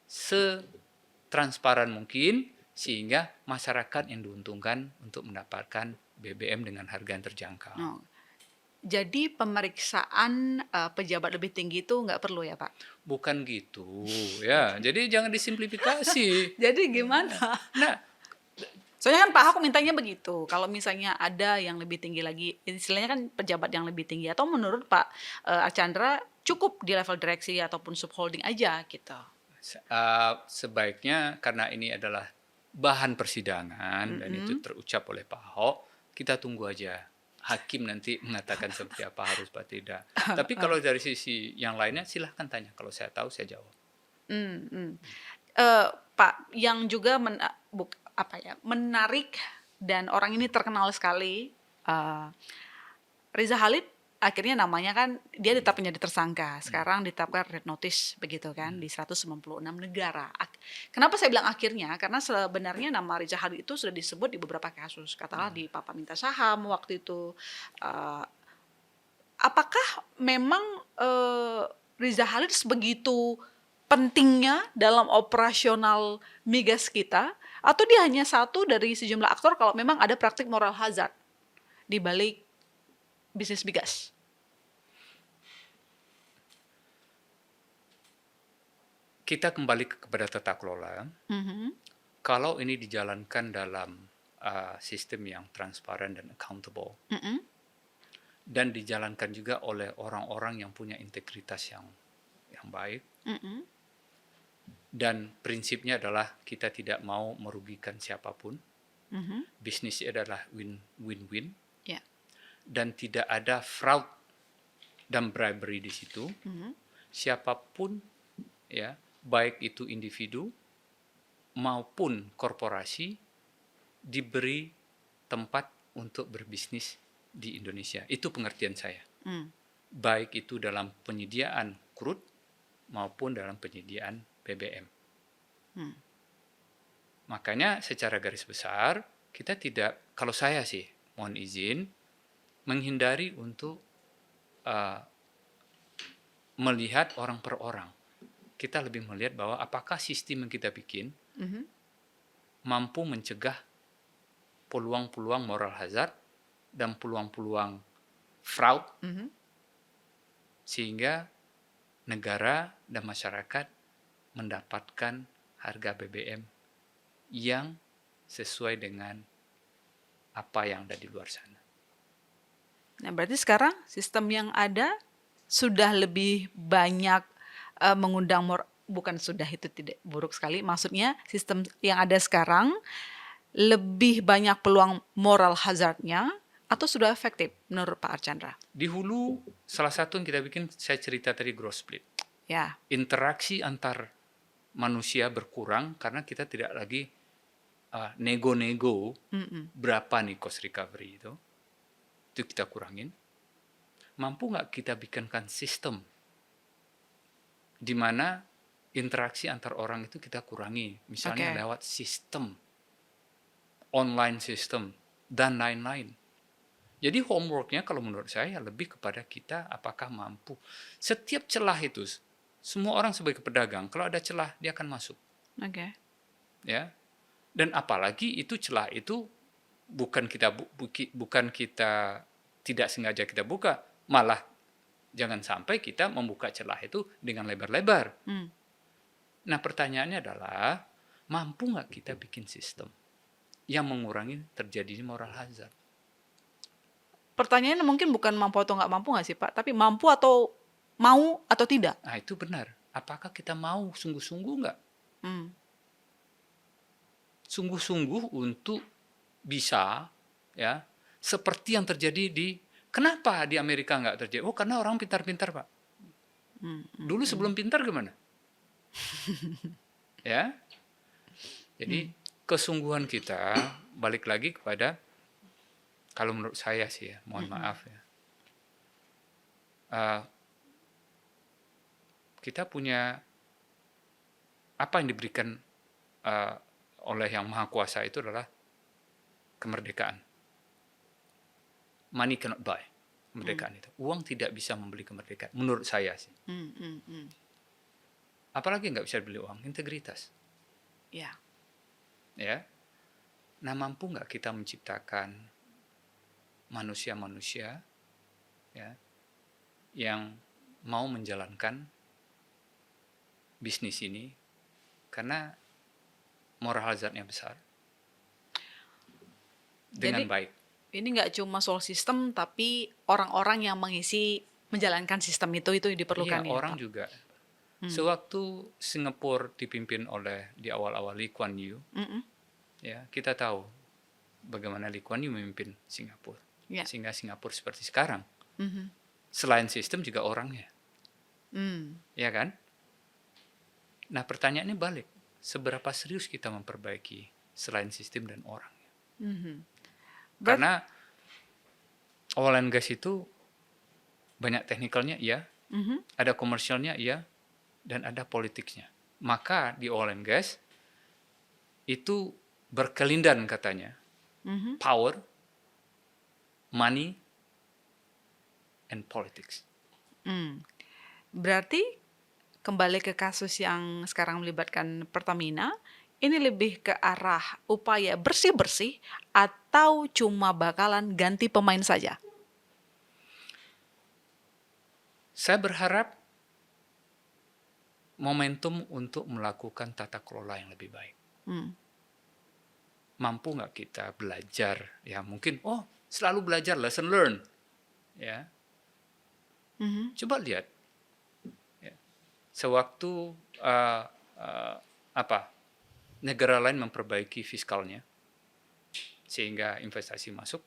Speaker 4: setransparan mungkin sehingga masyarakat yang diuntungkan untuk mendapatkan BBM dengan harga yang terjangkau.
Speaker 3: Oh. Jadi pemeriksaan pejabat lebih tinggi itu nggak perlu ya Pak?
Speaker 4: Bukan gitu ya. Jadi jangan disimplifikasi.
Speaker 3: Jadi gimana?
Speaker 4: Nah,
Speaker 3: Soalnya kan Pak Ahok mintanya begitu. Kalau misalnya ada yang lebih tinggi lagi, istilahnya kan pejabat yang lebih tinggi. Atau menurut Pak Archandra cukup di level direksi ataupun subholding aja gitu.
Speaker 4: sebaiknya karena ini adalah bahan persidangan dan itu terucap oleh Pak Ahok, kita tunggu aja. Hakim nanti mengatakan seperti apa harus apa tidak. Tapi kalau dari sisi yang lainnya silahkan tanya. Kalau saya tahu saya jawab.
Speaker 3: Pak, yang juga menarik dan orang ini terkenal sekali, Riza Khalid akhirnya namanya kan dia tetap menjadi tersangka. Sekarang ditetapkan red notice begitu kan di 196 negara. Kenapa saya bilang akhirnya? Karena sebenarnya nama Riza Khalid itu sudah disebut di beberapa kasus. Katakanlah di Papa Minta Saham waktu itu. Apakah memang Riza Khalid sebegitu pentingnya dalam operasional migas kita, atau dia hanya satu dari sejumlah aktor kalau memang ada praktik moral hazard di balik bisnis migas?
Speaker 4: Kita kembali kepada tata kelola. Kalau ini dijalankan dalam sistem yang transparan dan accountable, dan dijalankan juga oleh orang-orang yang punya integritas yang baik, dan prinsipnya adalah kita tidak mau merugikan siapapun, bisnisnya adalah win-win, dan tidak ada fraud dan bribery di situ. Siapapun ya, baik itu individu maupun korporasi diberi tempat untuk berbisnis di Indonesia. Itu pengertian saya. Baik itu dalam penyediaan crude maupun dalam penyediaan BBM. Makanya secara garis besar kita tidak, kalau saya sih mohon izin, menghindari untuk melihat orang per orang. Kita lebih melihat bahwa apakah sistem yang kita bikin mampu mencegah peluang-peluang moral hazard dan peluang-peluang fraud, sehingga negara dan masyarakat mendapatkan harga BBM yang sesuai dengan apa yang ada di luar sana.
Speaker 3: Nah, berarti sekarang sistem yang ada sudah lebih banyak mengundang bukan sudah, itu tidak buruk sekali. Maksudnya sistem yang ada sekarang lebih banyak peluang moral hazardnya atau sudah efektif menurut Pak Archandra?
Speaker 4: Di hulu salah satu yang kita bikin, saya cerita tadi growth split.
Speaker 3: Ya.
Speaker 4: Interaksi antar manusia berkurang karena kita tidak lagi nego-nego berapa nih cost recovery itu kita kurangin. Mampu nggak kita bikinkan sistem di mana interaksi antar orang itu kita kurangi, misalnya lewat sistem online system dan lain-lain. Jadi homeworknya kalau menurut saya lebih kepada kita apakah mampu. Setiap celah itu, semua orang sebagai pedagang, kalau ada celah dia akan masuk. Ya. Dan apalagi itu celah itu bukan kita tidak sengaja kita buka, malah jangan sampai kita membuka celah itu dengan lebar-lebar. Nah pertanyaannya adalah, mampu nggak kita bikin sistem yang mengurangi terjadinya moral hazard?
Speaker 3: Pertanyaannya mungkin bukan mampu atau nggak mampu nggak sih Pak, tapi mampu atau mau atau tidak?
Speaker 4: Nah itu benar. Apakah kita mau sungguh-sungguh nggak? Sungguh-sungguh untuk bisa ya seperti yang terjadi kenapa di Amerika nggak terjadi? Oh karena orang pintar-pintar Pak. Dulu sebelum pintar gimana? Ya, jadi kesungguhan kita balik lagi kepada, kalau menurut saya sih ya, mohon maaf ya, kita punya apa yang diberikan oleh Yang Maha Kuasa itu adalah kemerdekaan. Money cannot buy. kemerdekaan itu. Uang tidak bisa membeli kemerdekaan, menurut saya sih. Apalagi nggak bisa beli uang, integritas.
Speaker 3: Ya.
Speaker 4: Ya, nah mampu nggak kita menciptakan manusia-manusia ya yang mau menjalankan bisnis ini karena moral hazardnya besar dengan
Speaker 3: Jadi,
Speaker 4: baik.
Speaker 3: ini nggak cuma soal sistem, tapi orang-orang yang menjalankan sistem itu diperlukan
Speaker 4: Iya,
Speaker 3: ya,
Speaker 4: orang
Speaker 3: Pak.
Speaker 4: juga. Sewaktu Singapura dipimpin oleh di awal-awal Lee Kuan Yew, ya kita tahu bagaimana Lee Kuan Yew memimpin Singapura, sehingga Singapura seperti sekarang. Selain sistem juga orangnya, ya kan? Nah pertanyaannya balik, seberapa serius kita memperbaiki selain sistem dan orangnya? Karena oil and gas itu banyak teknikalnya, iya, ada komersialnya, iya, dan ada politiknya. Maka di oil and gas itu berkelindan katanya power, money, and politics.
Speaker 3: Berarti kembali ke kasus yang sekarang melibatkan Pertamina, ini lebih ke arah upaya bersih-bersih atau cuma bakalan ganti pemain saja?
Speaker 4: Saya berharap momentum untuk melakukan tata kelola yang lebih baik. Mampu nggak kita belajar? Ya mungkin, selalu belajar, lesson learn. Ya, coba lihat. Ya. Sewaktu negara lain memperbaiki fiskalnya, sehingga investasi masuk,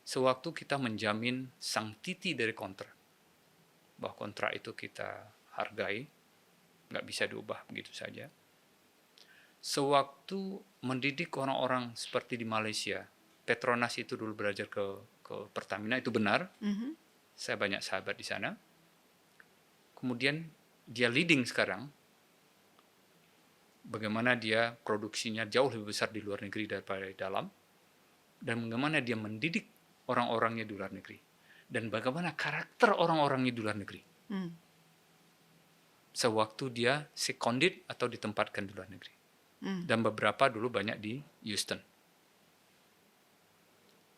Speaker 4: sewaktu kita menjamin sanctity dari kontrak, bahwa kontrak itu kita hargai, nggak bisa diubah begitu saja. Sewaktu mendidik orang-orang seperti di Malaysia, Petronas itu dulu belajar ke Pertamina, itu benar. Saya banyak sahabat di sana. Kemudian dia leading sekarang, bagaimana dia produksinya jauh lebih besar di luar negeri daripada di dalam, dan bagaimana dia mendidik orang-orangnya di luar negeri, dan bagaimana karakter orang-orangnya di luar negeri. Sewaktu dia seconded atau ditempatkan di luar negeri. Dan beberapa dulu banyak di Houston.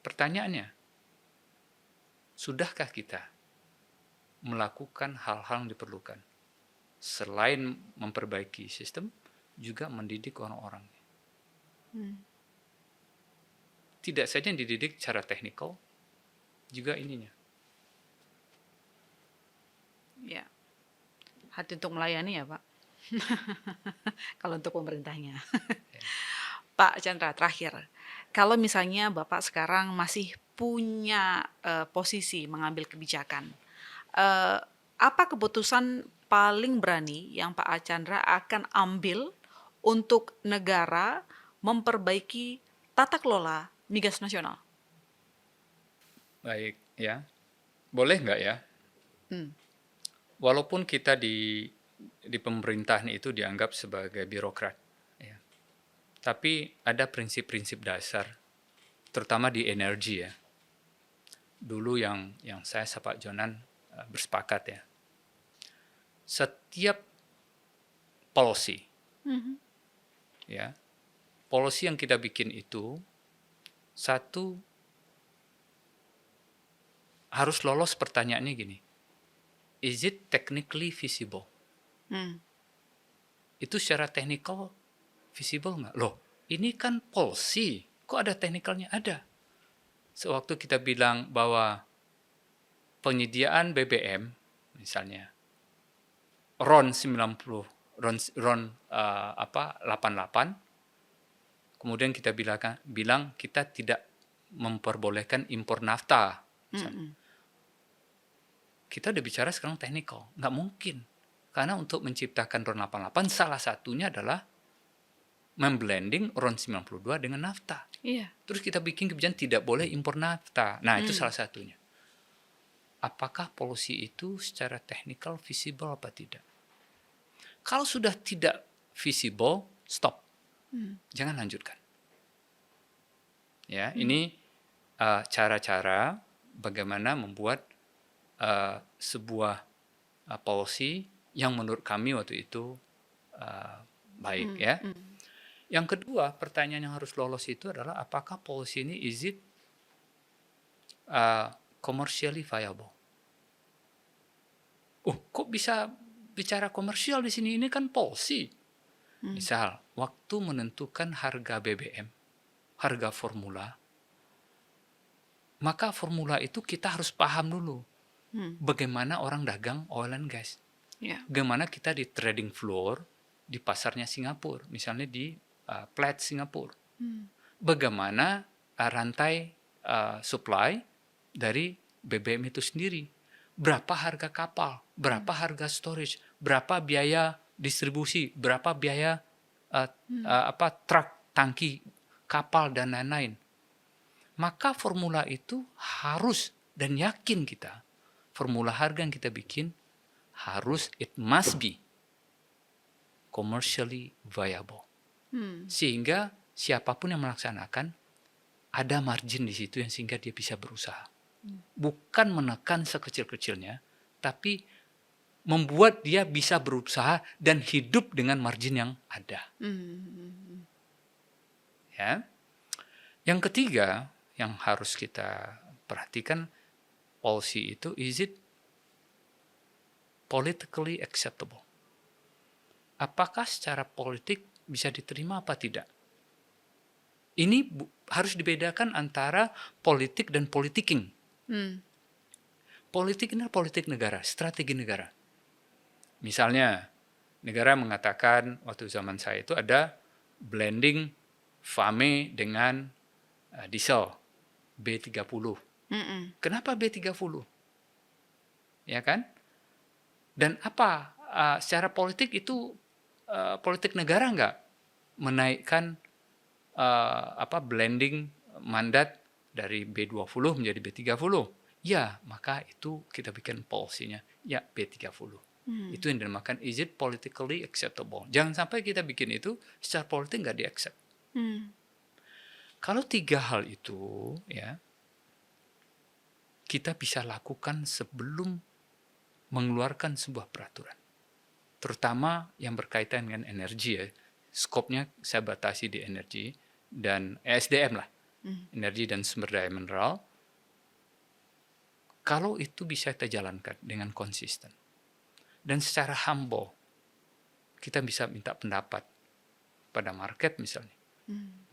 Speaker 4: Pertanyaannya, sudahkah kita melakukan hal-hal yang diperlukan? Selain memperbaiki sistem, juga mendidik orang-orangnya. Tidak saja yang dididik secara teknikal, juga ininya.
Speaker 3: Ya, hati untuk melayani ya Pak. Kalau untuk pemerintahnya. Pak Chandra, terakhir, kalau misalnya Bapak sekarang masih punya posisi mengambil kebijakan, apa keputusan paling berani yang Pak Chandra akan ambil untuk negara memperbaiki tata kelola migas nasional?
Speaker 4: Baik, ya. Boleh nggak ya? Walaupun kita di pemerintahan itu dianggap sebagai birokrat, ya. Tapi ada prinsip-prinsip dasar, terutama di energi ya. Dulu yang saya sama Pak Jonan bersepakat ya. Setiap policy, ya, policy yang kita bikin itu satu harus lolos pertanyaannya gini. Is it technically feasible? Itu secara teknikal visible nggak? Loh, ini kan policy, kok ada teknikalnya? Ada. Sewaktu kita bilang bahwa penyediaan BBM, misalnya, RON 90, RON 88, kemudian kita bilang kita tidak memperbolehkan impor nafta, misalnya. Kita udah bicara sekarang teknikal, nggak mungkin. Karena untuk menciptakan RON 88, salah satunya adalah memblending RON 92 dengan nafta.
Speaker 3: Iya.
Speaker 4: Terus kita bikin kebijakan tidak boleh impor nafta. Nah, itu salah satunya. Apakah policy itu secara teknikal visible apa tidak? Kalau sudah tidak visible, stop. Jangan lanjutkan. Ya, ini cara-cara bagaimana membuat sebuah policy yang menurut kami waktu itu baik ya. Yang kedua, pertanyaan yang harus lolos itu adalah apakah policy ini is it commercially viable? Kok bisa bicara komersial di sini? Ini kan policy. Misal, waktu menentukan harga BBM, harga formula, maka formula itu kita harus paham dulu. Bagaimana orang dagang oil and gas. Bagaimana kita di trading floor, di pasarnya Singapura, misalnya di Platts Singapura. Bagaimana rantai supply dari BBM itu sendiri. Berapa harga kapal, berapa harga storage, berapa biaya distribusi, berapa biaya truk, tangki, kapal, dan lain-lain. Maka formula itu harus, dan yakin kita, formula harga yang kita bikin harus, it must be commercially viable. Sehingga siapapun yang melaksanakan ada margin di situ yang sehingga dia bisa berusaha. Bukan menekan sekecil-kecilnya, tapi membuat dia bisa berusaha dan hidup dengan margin yang ada. Ya. Yang ketiga yang harus kita perhatikan, policy itu is it politically acceptable? Apakah secara politik bisa diterima apa tidak? Ini harus dibedakan antara politik dan politiking. Politik ini politik negara, strategi negara. Misalnya, negara mengatakan waktu zaman saya itu ada blending FAME dengan diesel B30. Kenapa B30? Ya kan? Dan apa secara politik itu politik negara nggak menaikkan blending mandat dari B20 menjadi B30? Ya, maka itu kita bikin policy-nya. Ya, B30. Itu yang dinamakan is it politically acceptable. Jangan sampai kita bikin itu secara politik nggak di-accept. Kalau tiga hal itu, ya, kita bisa lakukan sebelum mengeluarkan sebuah peraturan. Terutama yang berkaitan dengan energi ya. Skopnya saya batasi di energi dan SDM lah. Energi dan sumber daya mineral. Kalau itu bisa kita jalankan dengan konsisten. Dan secara humble, kita bisa minta pendapat pada market misalnya.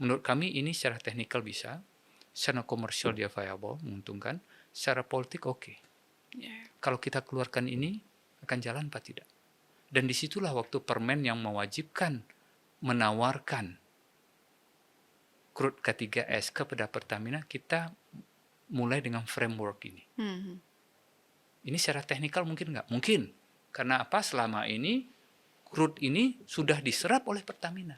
Speaker 4: Menurut kami ini secara teknikal bisa, secara komersial dia viable, menguntungkan, secara politik oke. Kalau kita keluarkan ini, akan jalan apa tidak? Dan disitulah waktu Permen yang mewajibkan menawarkan crude K3S kepada Pertamina, kita mulai dengan framework ini. Ini secara teknikal mungkin nggak? Mungkin. Karena apa? Selama ini crude ini sudah diserap oleh Pertamina.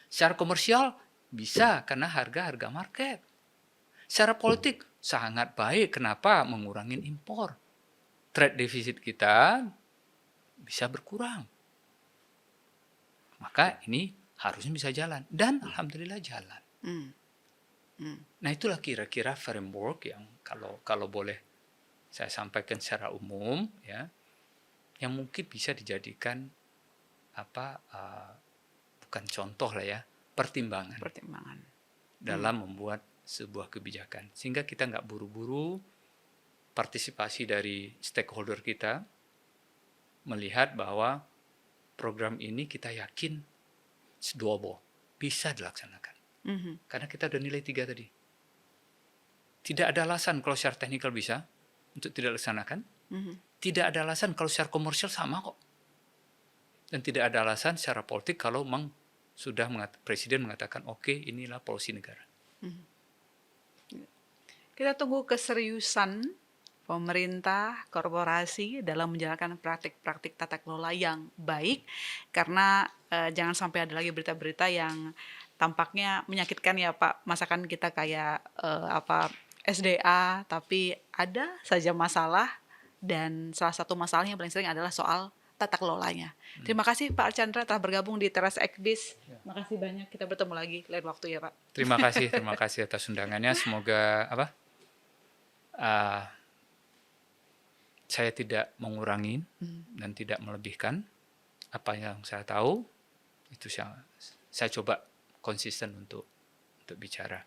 Speaker 4: Secara komersial bisa karena harga market. Secara politik sangat baik. Kenapa? Mengurangi impor. Trade deficit kita bisa berkurang. Maka ini harusnya bisa jalan. Dan alhamdulillah jalan. Nah itulah kira-kira framework yang kalau boleh saya sampaikan secara umum ya, yang mungkin bisa dijadikan bukan contoh lah ya, pertimbangan dalam membuat sebuah kebijakan, sehingga kita nggak buru-buru. Partisipasi dari stakeholder kita melihat bahwa program ini kita yakin doable, bisa dilaksanakan. Karena kita udah nilai 3 tadi. Tidak ada alasan kalau secara teknikal bisa untuk tidak dilaksanakan. Tidak ada alasan kalau secara komersial sama kok. Dan tidak ada alasan secara politik kalau memang sudah Presiden mengatakan oke, inilah polisi negara.
Speaker 3: Kita tunggu keseriusan pemerintah, korporasi dalam menjalankan praktik-praktik tata kelola yang baik, karena jangan sampai ada lagi berita-berita yang tampaknya menyakitkan ya Pak. Masakan kita kayak SDA, tapi ada saja masalah, dan salah satu masalahnya yang paling sering adalah soal tata kelolanya. Terima kasih Pak Archandra telah bergabung di Teras Ekbis. Makasih banyak, kita bertemu lagi lain waktu ya Pak.
Speaker 4: Terima kasih atas undangannya. Semoga Saya tidak mengurangi dan tidak melebihkan apa yang saya tahu. Itu saya coba konsisten untuk bicara.